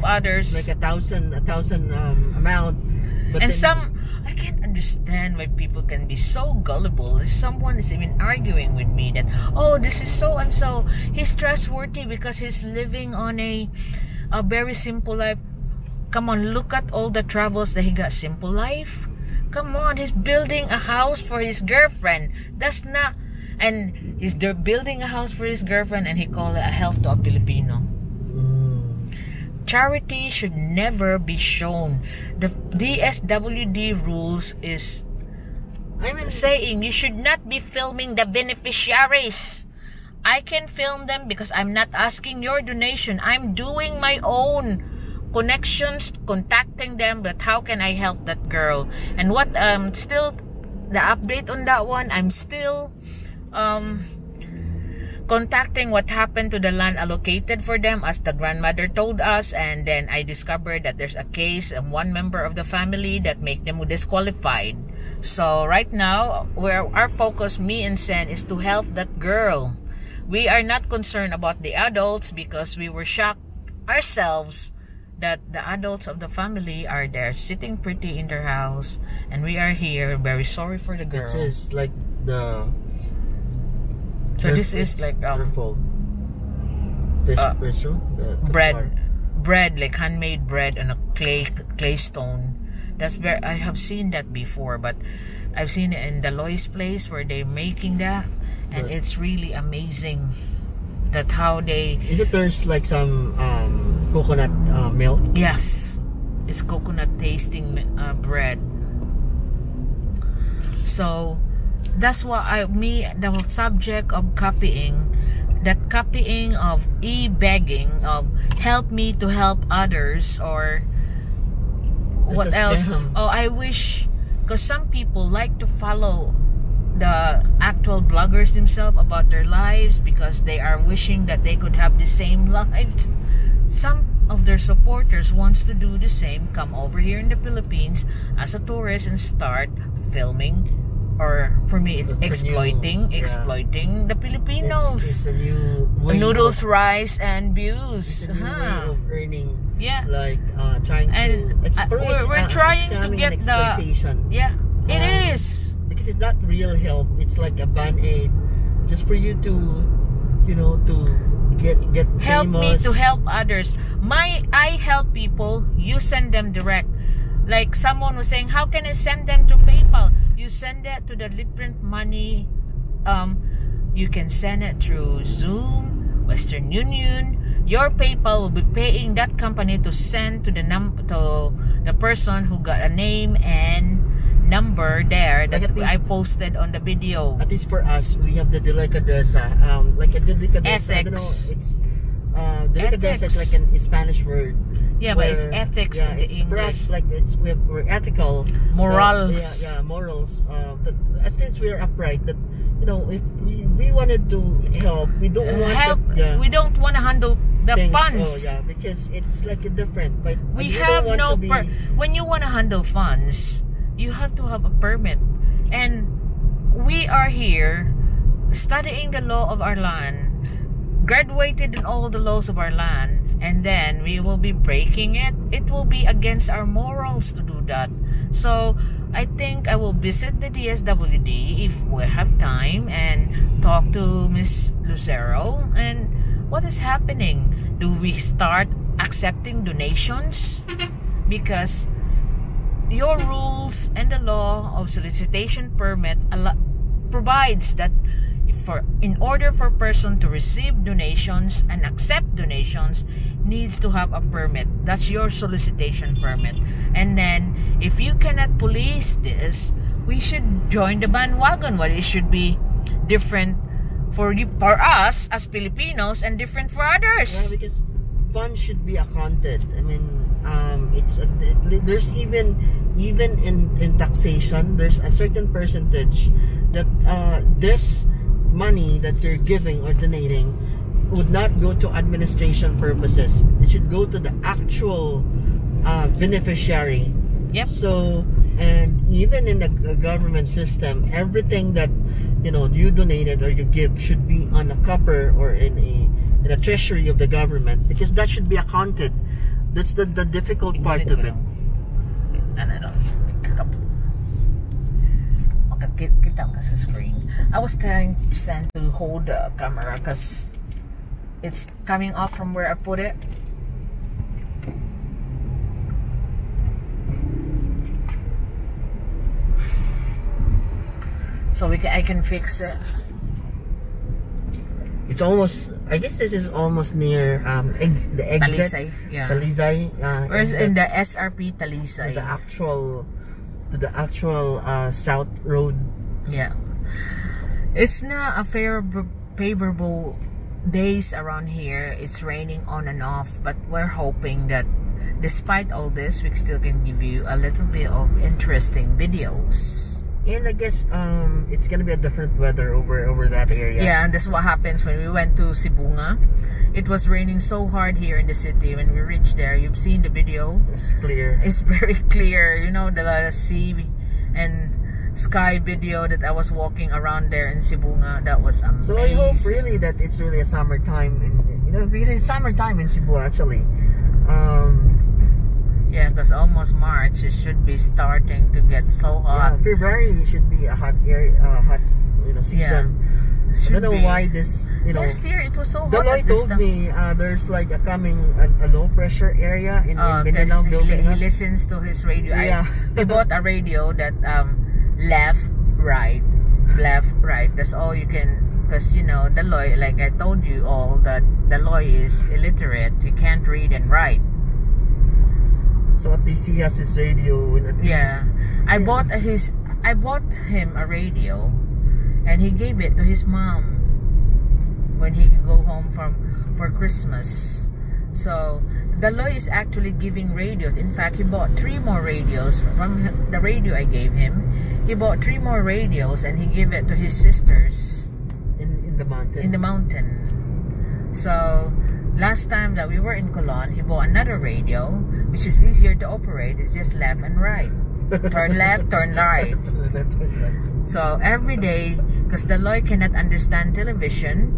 others, like a thousand amount, but and I can't understand why people can be so gullible. Someone is even arguing with me that, oh, this is so and so, he's trustworthy because he's living on a very simple life. Come on, look at all the travels that he got. Simple life? Come on, he's building a house for his girlfriend. That's not, and he's building a house for his girlfriend, and he called it a help to a Filipino. charity should never be shown. The DSWD rules is saying you should not be filming the beneficiaries. I can film them because I'm not asking your donation. I'm doing my own connections, contacting them, but how can I help that girl? And what still the update on that one, I'm still contacting what happened to the land allocated for them, as the grandmother told us. And then I discovered that there's a case of one member of the family that make them disqualified. So right now, our focus, me and Sen, is to help that girl. We are not concerned about the adults because we were shocked ourselves that the adults of the family are there sitting pretty in their house, and we are here very sorry for the girl. This is like the... So this is like this bread, like handmade bread on a clay stone. That's where I have seen that before, but I've seen it in the Lois place where they're making that, and it's really amazing that how they... Is it there's like some coconut milk? Yes, it's coconut tasting bread. So that's why the subject of copying, that copying of e-begging, of help me to help others, or what else? Oh, I wish, because some people like to follow the actual bloggers themselves about their lives because they are wishing that they could have the same lives. Some of their supporters wants to do the same, come over here in the Philippines as a tourist and start filming, or for me it's exploiting the Filipinos. It's a new way noodles, rice, and views. It's a new way of earning. Yeah, like trying and to. We're trying to get exploitation. Yeah, it is. Because it's not real help. It's like a band-aid, just for you to, you know, to get help famous. Me to help others. I help people. You send them direct. Like someone was saying, how can I send them to PayPal? You send that to the different money. You can send it through Zoom, Western Union. Your PayPal will be paying that company to send to the person who got a name and number there that like I posted on the video. At least for us, we have the delicadeza, like a delicadeza. Ethics. I don't know. It's delicadeza is like a Spanish word. Yeah, but it's ethics in the English. Like we're ethical. Morals. Morals. As since we're upright, that you know, if we wanted to help, we don't want help. We don't want to handle the things, funds. Oh yeah, because it's like a different. But we have no. When you want to handle funds, you have to have a permit, and we are here studying the law of our land, graduated in all the laws of our land, and then we will be breaking it. It will be against our morals to do that. So I think I will visit the DSWD if we have time and talk to Miss Lucero. And what is happening? Do we start accepting donations? Because your rules and the law of solicitation permit provides that in order for a person to receive donations and accept donations, needs to have a permit. That's your solicitation permit. And then if you cannot police this, we should join the bandwagon. Well, it should be different for us as Filipinos and different for others. Yeah, because funds should be accounted. I mean, there's even in taxation, there's a certain percentage that this money that you're giving or donating would not go to administration purposes. It should go to the actual beneficiary. Yep. So, and even in the government system, everything that you donated or you give should be on a copper or in a treasury of the government, because that should be accounted. That's the difficult part of it. Kita sa screen. I was trying to send to hold the camera because it's coming off from where I put it. So I can fix it. It's almost, I guess this is almost near the exit. Talisay, yeah. Talisay. Where's in the SRP Talisay? To the actual South Road. Yeah. It's not a favorable days around here. It's raining on and off, but we're hoping that despite all this, we still can give you a little bit of interesting videos. And I guess it's gonna be a different weather over that area. Yeah, and that's what happens when we went to Cebu. It was raining so hard here in the city. When we reached there, you've seen the video. It's clear. It's very clear. You know, the sea and sky video that I was walking around there in Cebu. That was amazing. So I hope really that it's really a summertime, because it's summertime in Cebu actually. Yeah, because almost March, it should be starting to get so hot. Yeah, February should be a hot area, season. Yeah, I don't know why this, last year it was so hot. Deloy told me there's like a low pressure area in Mindanao building. He listens to his radio. Yeah. He bought a radio that left, right. That's all you can. Because Deloy, like I told you all, that Deloy is illiterate. He can't read and write. So what they see as his radio. Yeah, I bought him a radio, and he gave it to his mom when he could go home for Christmas. So Deloy is actually giving radios. In fact, he bought 3 more radios from the radio I gave him. He bought 3 more radios, and he gave it to his sisters in the mountain. In the mountain. So last time that we were in Colon, he bought another radio, which is easier to operate. It's just left and right. Turn left, turn right. So every day, because Deloy cannot understand television,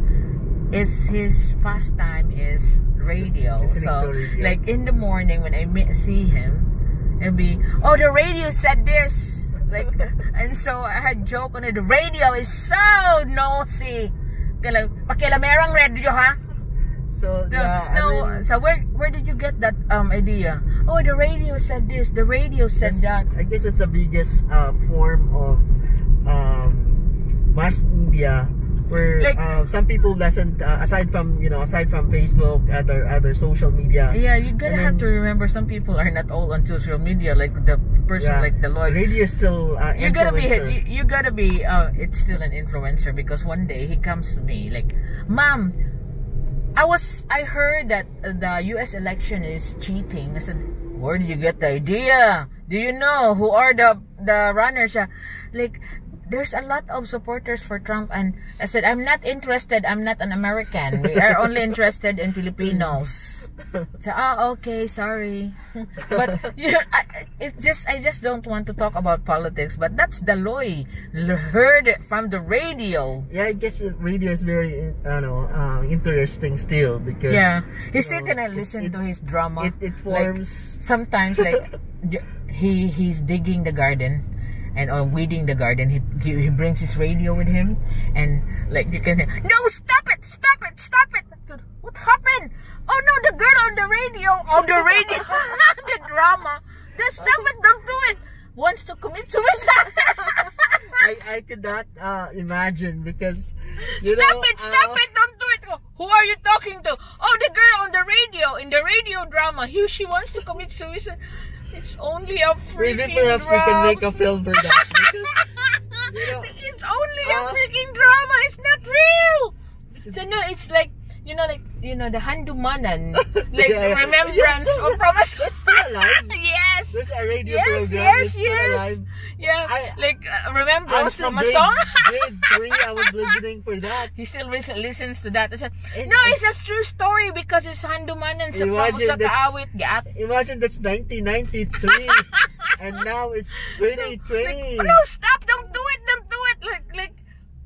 his pastime is radio. So like in the morning when I see him, it'll be, oh, the radio said this. Like, and so I had joke on it. The radio is so nosy. Like, pakilamerang radio, ha? So So where did you get that idea? Oh, the radio said this. The radio said that. I guess it's the biggest form of mass media where like, some people listen aside from Facebook, other social media. Yeah, you gotta have to remember some people are not all on social media. Like the person like Deloy. Radio is still you gotta be. It's still an influencer because one day he comes to me like, Mom, I heard that the US election is cheating. I said, where did you get the idea? Do you know who are the runners? Like, there's a lot of supporters for Trump, and I said, I'm not interested. I'm not an American. We are only interested in Filipinos. So, okay, sorry. But I just don't want to talk about politics. But that's Deloy. Heard it from the radio. Yeah, I guess the radio is very, interesting still because he's still gonna listen to his drama. It forms like, sometimes like he's digging the garden. And on weeding the garden, he brings his radio with him, and like you can say, no, stop it! What happened? Oh no, the girl on the radio! Oh, the radio! The drama! Just stop it! Don't do it! Wants to commit suicide! I could not imagine because stop it! Don't do it! Who are you talking to? Oh, the girl on the radio in the radio drama. She wants to commit suicide. It's only a freaking maybe perhaps you can make a film for that. Because, it's only a freaking drama. It's not real. So no, it's like the Handumanan, like remembrance of from a It's still alive. Yes. There's a radio program. It's still alive. Yeah, like remembrance from a song. Grade 3, I was listening for that. He still listens to that. I said, no, it's a true story because it's Handumanan sa kaawit. Imagine that's 1993 and now it's 2020. Like, no, stop! Don't do it! Like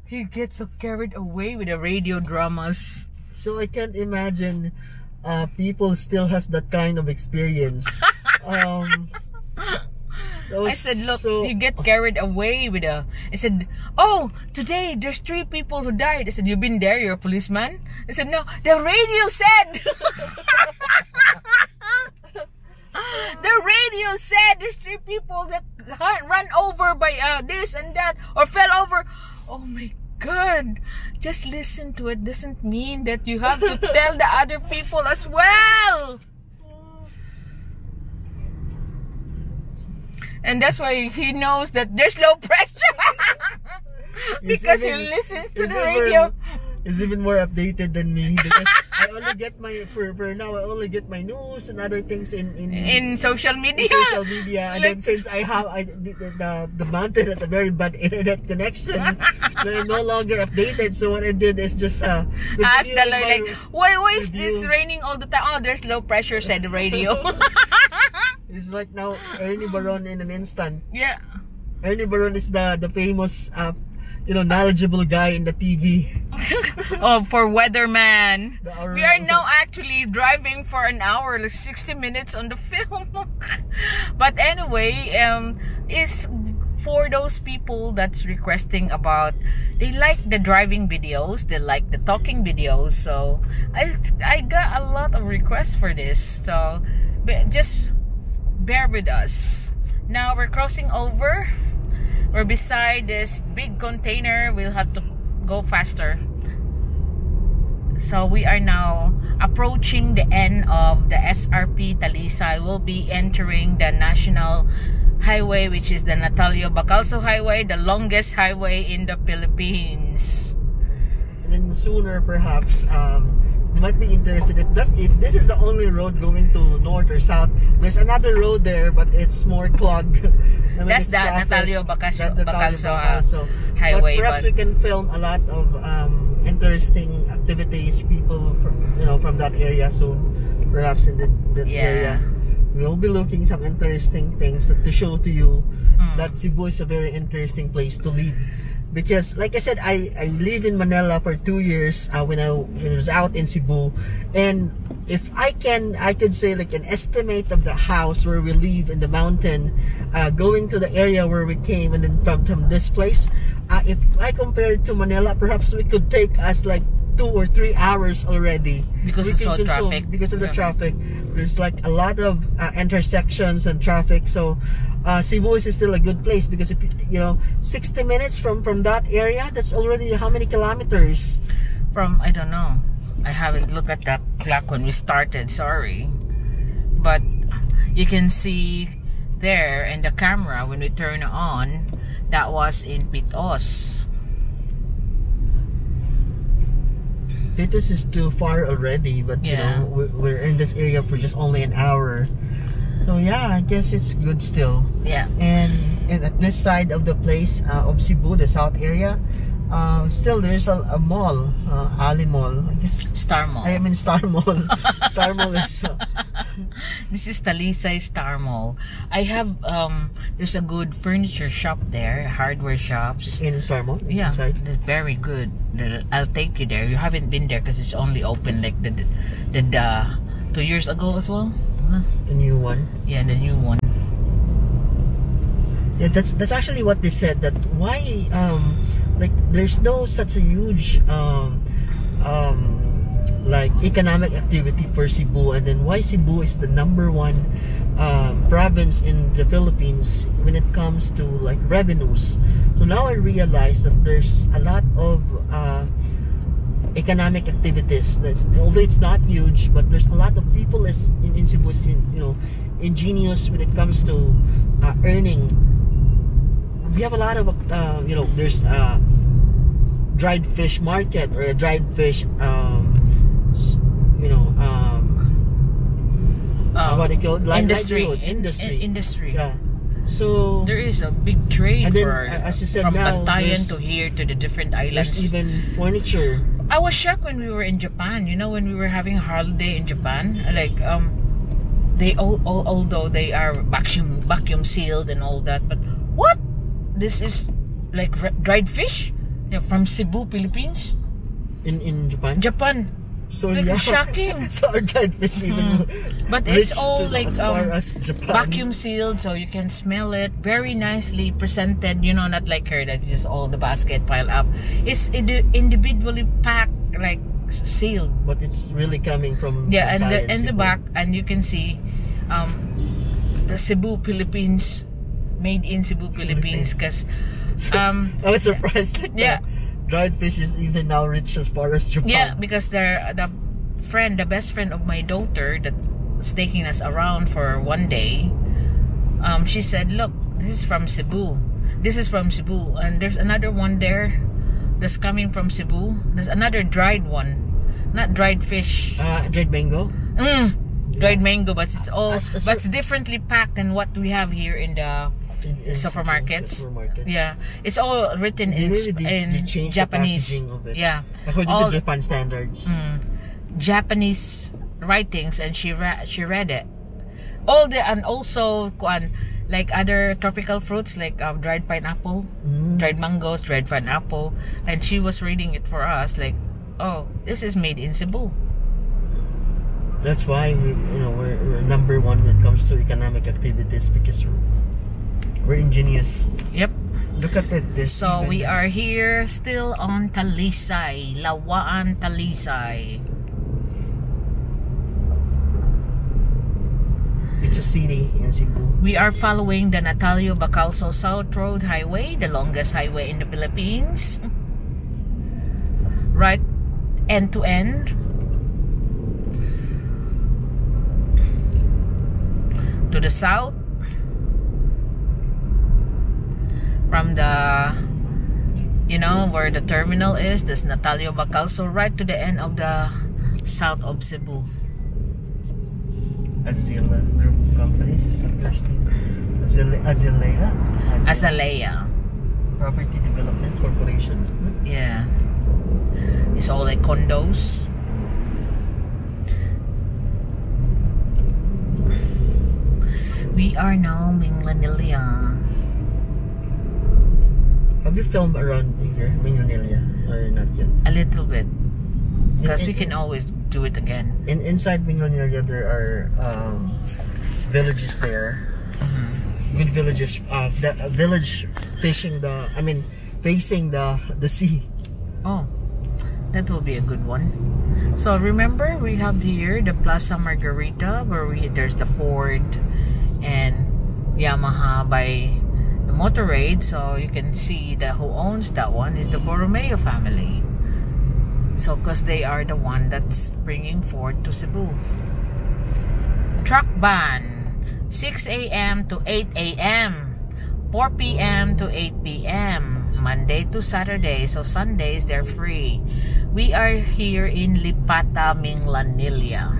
he gets so carried away with the radio dramas. So I can't imagine people still has that kind of experience. I said, look, you get carried away with I said, oh, today there's 3 people who died. I said, you've been there, you're a policeman? I said, no, the radio said. The radio said there's 3 people that run over by this and that or fell over. Oh my God, just listen to it doesn't mean that you have to tell the other people as well. And that's why he knows that there's no pressure. Because he listens to the radio. He's even more updated than me. Because I only get my for now. I only get my news and other things in social media. In social media, and then since the mountain has a very bad internet connection, I'm no longer updated. So what I did is just ask the like, why is this raining all the time? Oh, there's low pressure, said the radio. It's like now Ernie Baron in an instant. Yeah. Ernie Baron is the famous knowledgeable guy in the TV. Oh, for weatherman. We are now now actually driving for an hour, like 60 minutes on the film. But anyway, it's for those people that's requesting about, they like the driving videos, they like the talking videos. So I got a lot of requests for this. So just bear with us. Now we're crossing over. We're beside this big container. We'll have to go faster. So we are now approaching the end of the SRP Talisay. We'll be entering the national highway, which is the Natalio Bacalso Highway, the longest highway in the Philippines. And then sooner, perhaps, you might be interested if this is the only road going to north or south. There's another road there, but it's more clogged. That's the Natalio Bacalso Highway. But perhaps we can film a lot of interesting activities, people from that area soon. Perhaps in that area, we'll be looking some interesting things to show to you that Cebu is a very interesting place to live. Because, like I said, I live in Manila for 2 years when I was out in Cebu, and if I could say like an estimate of the house where we live in the mountain, going to the area where we came, and then from this place, if I compare it to Manila, perhaps we could take us like 2 or 3 hours already. Because it's so traffic. Because of the traffic, there's like a lot of intersections and traffic. So Cebu is still a good place because if 60 minutes from that area, that's already how many kilometers? From, I don't know. I haven't looked at that clock when we started, sorry. But you can see there in the camera when we turn on, that was in Pit-os. Pit-os is too far already, but we're in this area for just only an hour. So yeah, I guess it's good still. Yeah. And at this side of the place of Cebu, the south area, still there's a mall, Ali Mall, I guess. Star Mall. I mean Star Mall. Star Mall is. This is Talisay Star Mall. I have there's a good furniture shop there, hardware shops. In Star Mall. Yeah, inside. Very good. I'll take you there. You haven't been there because it's only open like the 2 years ago as well. The new one. Yeah, the new one. Yeah, that's actually what they said, that why like there's no such a huge like economic activity for Cebu, and then why Cebu is the #1 province in the Philippines when it comes to like revenues. So now I realize that there's a lot of economic activities. Although it's not huge, but there's a lot of people in Cebu, ingenious when it comes to earning. We have a lot of there's dried fish market, or a dried fish what do you call it? Industry. Yeah. So there is a big trade, and then, for as you said, from now, Bakayan to here to the different islands. There's even furniture. I was shocked when we were in Japan. When we were having a holiday in Japan, like they although they are vacuum sealed and all that, but what? This is like dried fish from Cebu, Philippines. In Japan. Japan. So like yeah, shocking. So our dried fish even. But it's all like as far as Japan. Vacuum sealed, so you can smell it. Very nicely presented. Not like her that just all the basket piled up. It's individually packed, like sealed. But it's really coming from and the back, and you can see the Cebu, Philippines, made in Cebu, Philippines. Because I was surprised. Like dried fish is even now reached as far as Japan. Yeah, because the best friend of my daughter that's taking us around for one day, she said, look, this is from Cebu. This is from Cebu. And there's another one there that's coming from Cebu. There's another dried one. Not dried fish. Dried mango? Dried mango, but it's all but it's differently packed than what we have here in the supermarkets. Yeah, it's all written in Japanese. Yeah, according to Japan standards. Japanese writings, and she read it. All the and also like other tropical fruits like dried pineapple, dried mangoes, dried pineapple, and she was reading it for us like, oh, this is made in Cebu. That's why we're number one when it comes to economic activities, because we're ingenious. Yep. Look at it. So we are here still on Talisay, Lawaan Talisay. It's a city in Cebu. We are following the Natalio Bacalso South Road Highway, the longest highway in the Philippines. Right end to end. To the south. From the, where the terminal is, this Natalio Bacalso, right to the end of the south of Cebu. Azila Group Companies is the first name. Azalea Property Development Corporation. Yeah. It's all like condos. We are now Minglanilla. Have you filmed around here, Minglanilla, or not yet? A little bit. Because we can always do it again. Inside Minglanilla, there are villages there. Good villages. The village facing the sea. Oh, that will be a good one. So remember, we have here the Plaza Margarita, where there's the Ford and Yamaha by the Motorade. So you can see who owns that one is the Borromeo family. So, because they are the one that's bringing Ford to Cebu. Truck ban, 6 a.m. to 8 a.m., 4 p.m. to 8 p.m., Monday to Saturday. So, Sundays, they're free. We are here in Lipata, Minglanilla.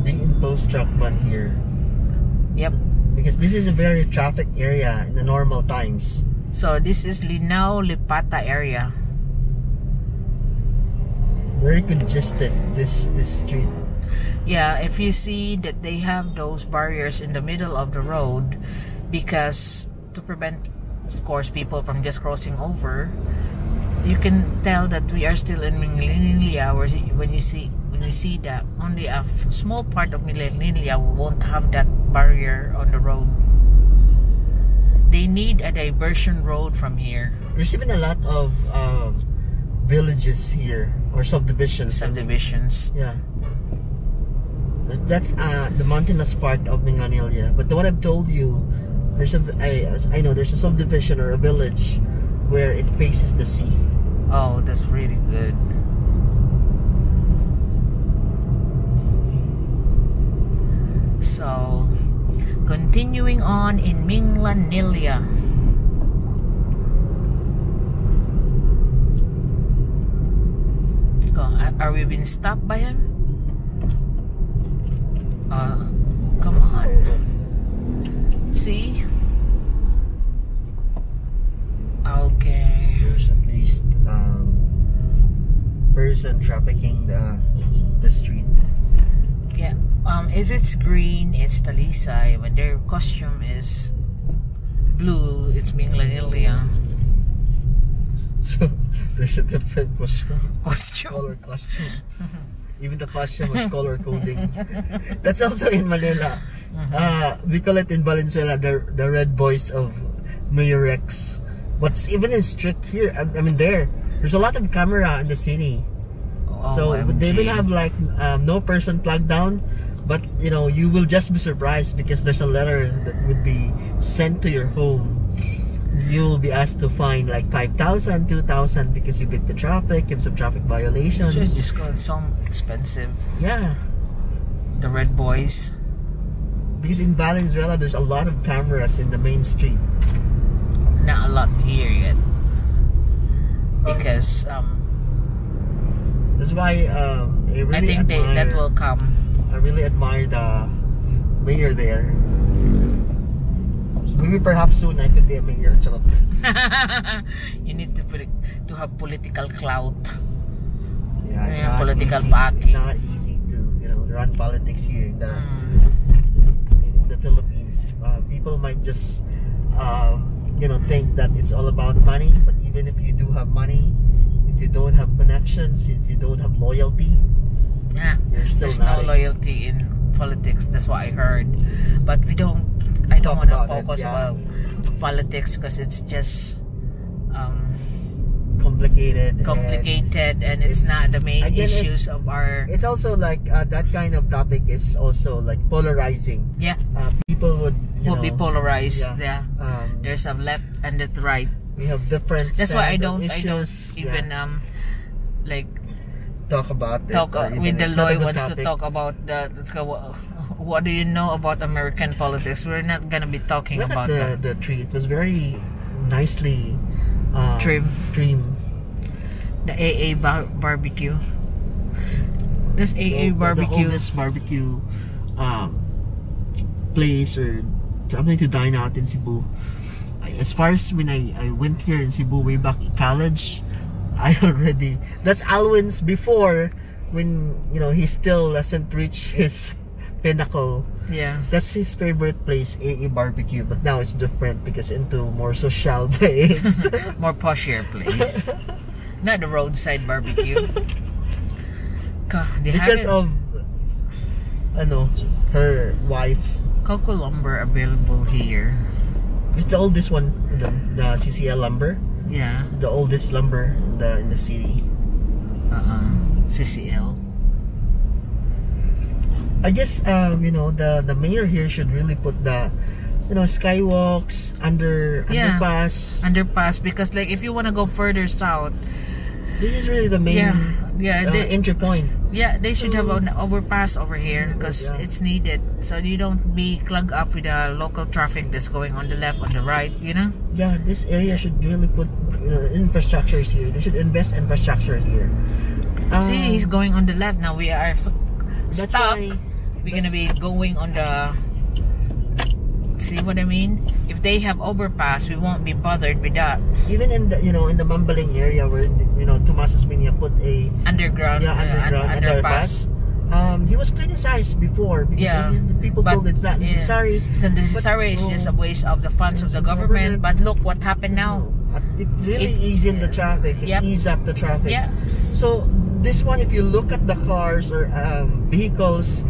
They impose truck ban here. Yep. Because this is a very traffic area in the normal times. So, this is Linao, Lipata area. Very congested, this street. Yeah, if you see that they have those barriers in the middle of the road, because to prevent, of course, people from just crossing over, you can tell that we are still in Minglanilla. When you see that only a small part of Minglanilla won't have that barrier on the road. They need a diversion road from here. There's even a lot of villages here, or subdivisions. Yeah, that's the mountainous part of Minglanilla. But the one I've told you, I know there's a subdivision or a village where it faces the sea. Oh, that's really good. So, continuing on in Minglanilla. Are we being stopped by him? Come on. See? Okay. There's at least person trafficking the street. Yeah. If it's green, it's Talisay. When their costume is blue, it's Minglanilla. So there's a different color costume. Even the costume was color coding. That's also in Manila. We call it in Valenzuela the Red Boys of Mayor Rex. But even in strict here, I mean there's a lot of camera in the city. Oh, so OMG. they will have like no person plugged down, but you will just be surprised because there's a letter that would be sent to your home you will be asked to fine like 5,000, 2,000 because you beat the traffic, have some traffic violations. It's just got so expensive. Yeah. The red boys. Because in Valenzuela, there's a lot of cameras in the main street. Not a lot here yet. Because that's why I think that will come. I really admire the mayor there. So maybe perhaps soon I could be a mayor. You need to have political clout. Yeah, it's political easy, backing. Not easy to run politics here in the Philippines. People might just think that it's all about money, but even if you do have money, if you don't have connections, if you don't have loyalty, you're still there's no loyalty in politics. That's what I heard. But I don't want to focus about politics because it's just complicated and it's not the main issues of our. It's also like that kind of topic is also like polarizing. Yeah. People would be polarized. Yeah. There's a left and the right. We have different. That's why I don't even like talk about it. With the lawyer wants to talk about what do you know about American politics? We're not gonna be talking about that. The tree. It was very nicely trim. The AA barbecue. This AA barbecue. The oldest barbecue place or something to dine out in Cebu. As far as when I went here in Cebu way back in college, that's Alwyn's before when he still hasn't reached his pinnacle. Yeah, that's his favorite place, AA barbecue. But now it's different because into more social place, more posher place, not the roadside barbecue. Because of her wife. Coco lumber available here. It's the oldest one, the CCL lumber. Yeah, the oldest lumber in the city. CCL. I guess the mayor here should really put the skywalks underpass because like if you want to go further south, this is really the main entry point. Yeah, they should have an overpass over here because it's needed so you don't be plugged up with the local traffic that's going on the left, on the right. Yeah, this area should really put infrastructures here. They should invest infrastructure here. See, he's going on the left now. We are stuck. We're gonna be going on the. See what I mean? If they have overpass, we won't be bothered with that. Even in the in the Mambaling area where Tomas Minya put a underground underpass. He was criticized before because the people told it's not necessary. It's not necessary. It's just a waste of the funds of the government. But look what happened now. It really eased in the traffic. It eased up the traffic. Yeah. So this one, if you look at the cars or vehicles,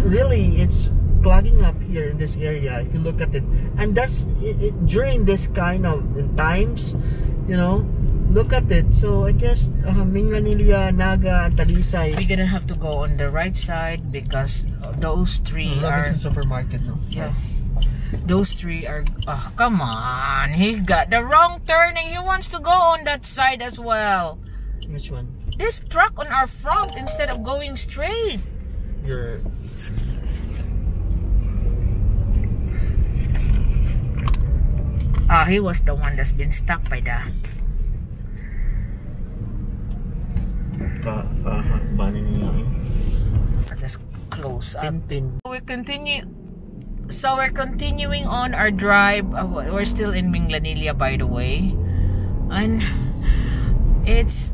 really it's clogging up here in this area. If you look at it, and that's it during this kind of times, look at it. So I guess Minglanilla, Naga, and Talisay. We're gonna have to go on the right side because those three are supermarket. No? Yeah. Those three are. Oh, come on! He got the wrong turning. He wants to go on that side as well. Which one? This truck on our front instead of going straight. He was the one that's been stuck by that. Just close up. We're continuing on our drive. We're still in Minglanilla, by the way, and it's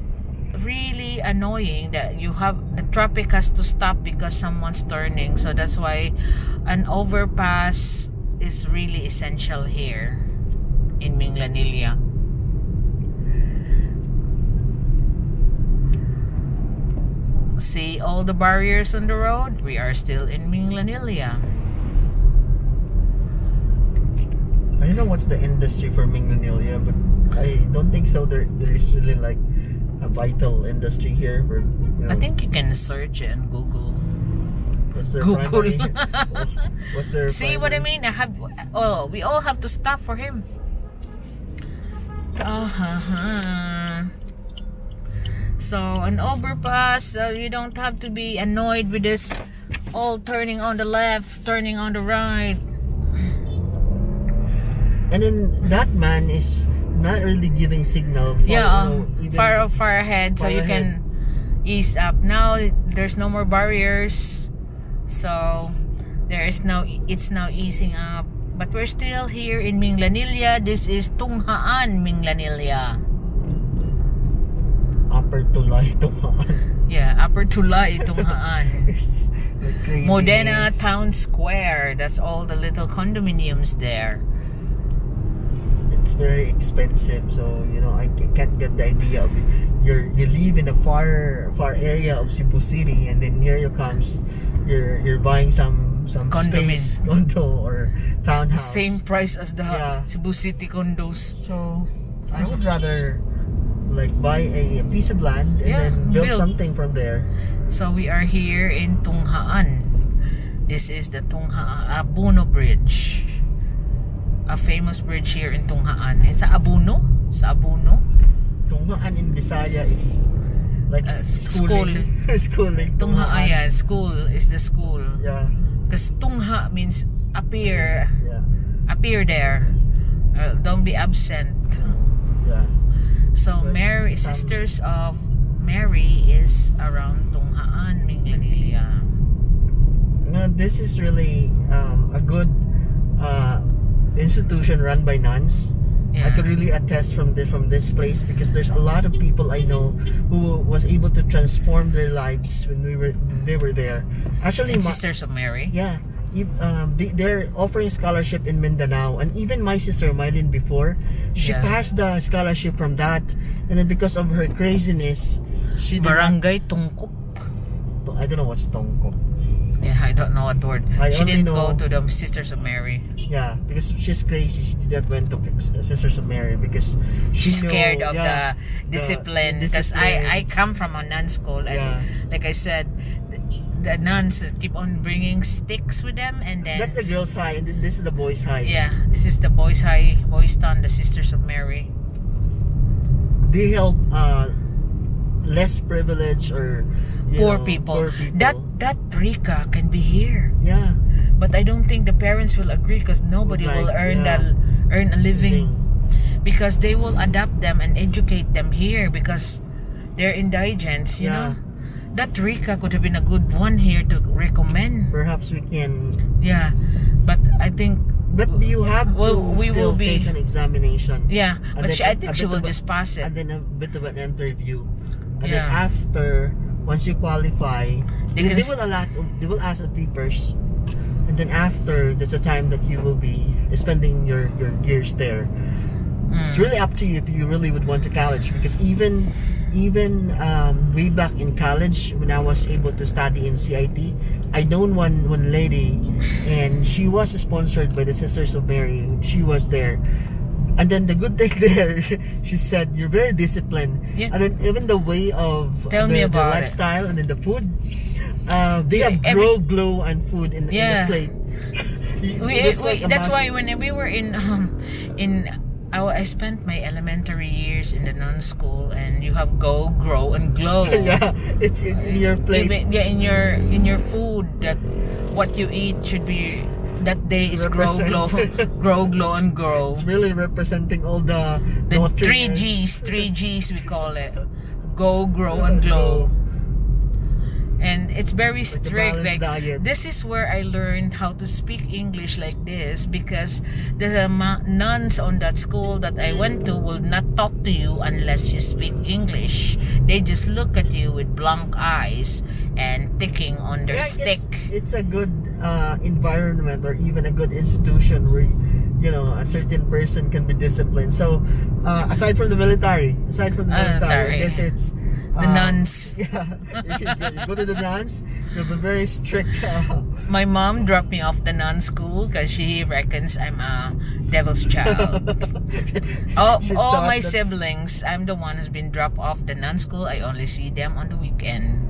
really annoying that the traffic has to stop because someone's turning. So that's why an overpass is really essential here in Minglanilla. See all the barriers on the road? We are still in Minglanilla. I don't know what's the industry for Minglanilla, but I don't think so. There is really like a vital industry here. Where, I think you can search it and Google. What's their See what I mean? We all have to stop for him. So an overpass, so you don't have to be annoyed with this all turning on the left, turning on the right. And then that man is not really giving signal for, far ahead, so you can ease up. Now there's no more barriers, so it's now easing up. But we're still here in Minglanilla. This is Tunghaan, Minglanilla. Upper Tulay, Tunghaan. Yeah, Upper Tulay, Tunghaan. It's like crazy Modena names. Town Square. That's all the little condominiums there. It's very expensive, so you know I can't get the idea of you live in a far area of Cebu City, and then here you comes you're buying some space condo or townhouse. Same price as the Cebu City condos. So I would rather like buy a piece of land and then build something from there. So we are here in Tunghaan. This is the Tunghaan Abuno Bridge. A famous bridge here in Tunghaan. It's Abuno. Sa Abuno. Tunghaan in Bisaya is like schooling. Schooling. Tunghaan, yeah, school is the school. Yeah. Because Tungha means appear. Yeah. Appear there. Don't be absent. Yeah. So Mary, Sisters of Mary is around Tunghaan, Minglanilla. No, this is really a good institution run by nuns. I could really attest from this place, because there's a lot of people I know who was able to transform their lives when they were there. Actually, Sisters of Mary. Yeah, they're offering scholarship in Mindanao, and even my sister Mylene before, she passed the scholarship from that, and then because of her craziness, she Barangay Tungkop. I don't know what's Tongkop. Yeah, I don't know what word. She didn't go to the Sisters of Mary. Yeah, because she's crazy. She didn't went to Sisters of Mary because she's scared of the discipline. Because I come from a nun school, and like I said, the nuns keep on bringing sticks with them, and then that's the girls' high, and then this is the boys' high. Yeah, this is the boys' high, boys' town, the Sisters of Mary. They help less privileged or poor people. That Rika can be here. Yeah. But I don't think the parents will agree, because nobody will earn a living. Because they will adapt them and educate them here, because they're indigents, you know. That Rika could have been a good one here to recommend. Perhaps we can. Yeah. But I think. But you have to take an examination. Yeah. But I think she will just pass it. And then a bit of an interview. And then after, once you qualify, they will ask the papers, and then after, that's the time that you will be spending your years there. It's really up to you if you really would want to college, because even way back in college, when I was able to study in CIT, I known one lady, and she was sponsored by the Sisters of Mary. She was there. And then the good thing there, she said, you're very disciplined. Yeah. And then even the way of the lifestyle and then the food, they have glow and food in the plate. That's why when we were I spent my elementary years in the nun school, and you have go, grow, and glow. Yeah, it's in your plate. Yeah, in your food, that what you eat should be. That day is grow, glow, and grow. It's really representing all the 3 G's. 3 G's we call it. Go, grow, and glow. And it's very strict. Like this is where I learned how to speak English like this, because the nuns on that school that I went to will not talk to you unless you speak English. They just look at you with blank eyes and ticking on their stick. It's a good environment, or even a good institution where a certain person can be disciplined. So aside from the military, I guess it's the nuns. Yeah, you go to the nuns, they'll be very strict. My mom dropped me off the nun school because she reckons I'm a devil's child. all my siblings, I'm the one who's been dropped off the nun school. I only see them on the weekend.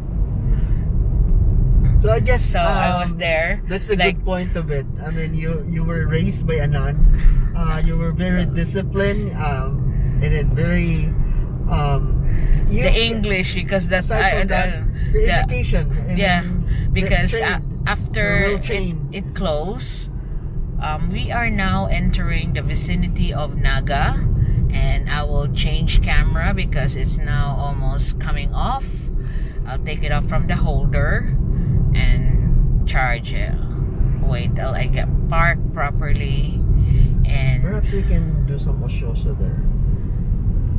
So I guess I was there. That's the good point of it. I mean, you were raised by a nun. You were very disciplined. and then very the English, because that's the education. Yeah, because after it it closed, we are now entering the vicinity of Naga, and I will change camera because it's now almost coming off. I'll take it off from the holder and charge it. Wait till I get parked properly, and perhaps we can do some osyoso there.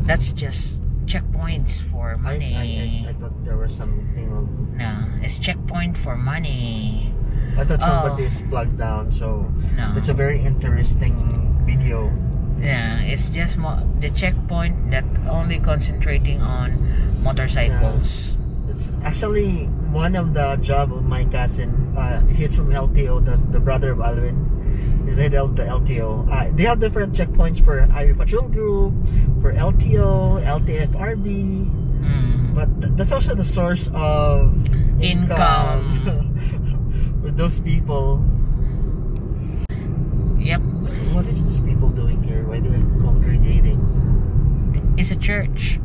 That's just checkpoints for money. I thought there was something of... No, it's checkpoint for money. I thought somebody's plugged down, so no. It's a very interesting video. Yeah, it's just the checkpoint that only concentrating on motorcycles. Yeah. It's actually one of the job of my cousin. He's from LTO, the brother of Alvin. He's head of the LTO. They have different checkpoints for Highway Patrol Group, for LTO, LTFRB. But that's also the source of income with those people. Yep. What is these people doing here? Why they're congregating? It's a church.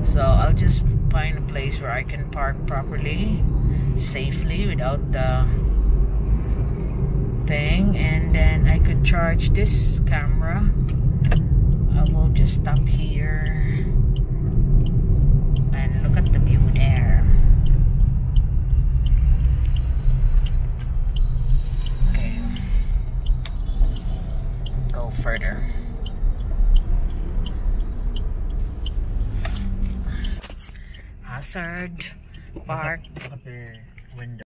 So I'll just find a place where I can park properly, safely, without the thing, and then I could charge this camera. I will just stop here and look at the view there. Okay, go further. Hazard, park. Look at the window.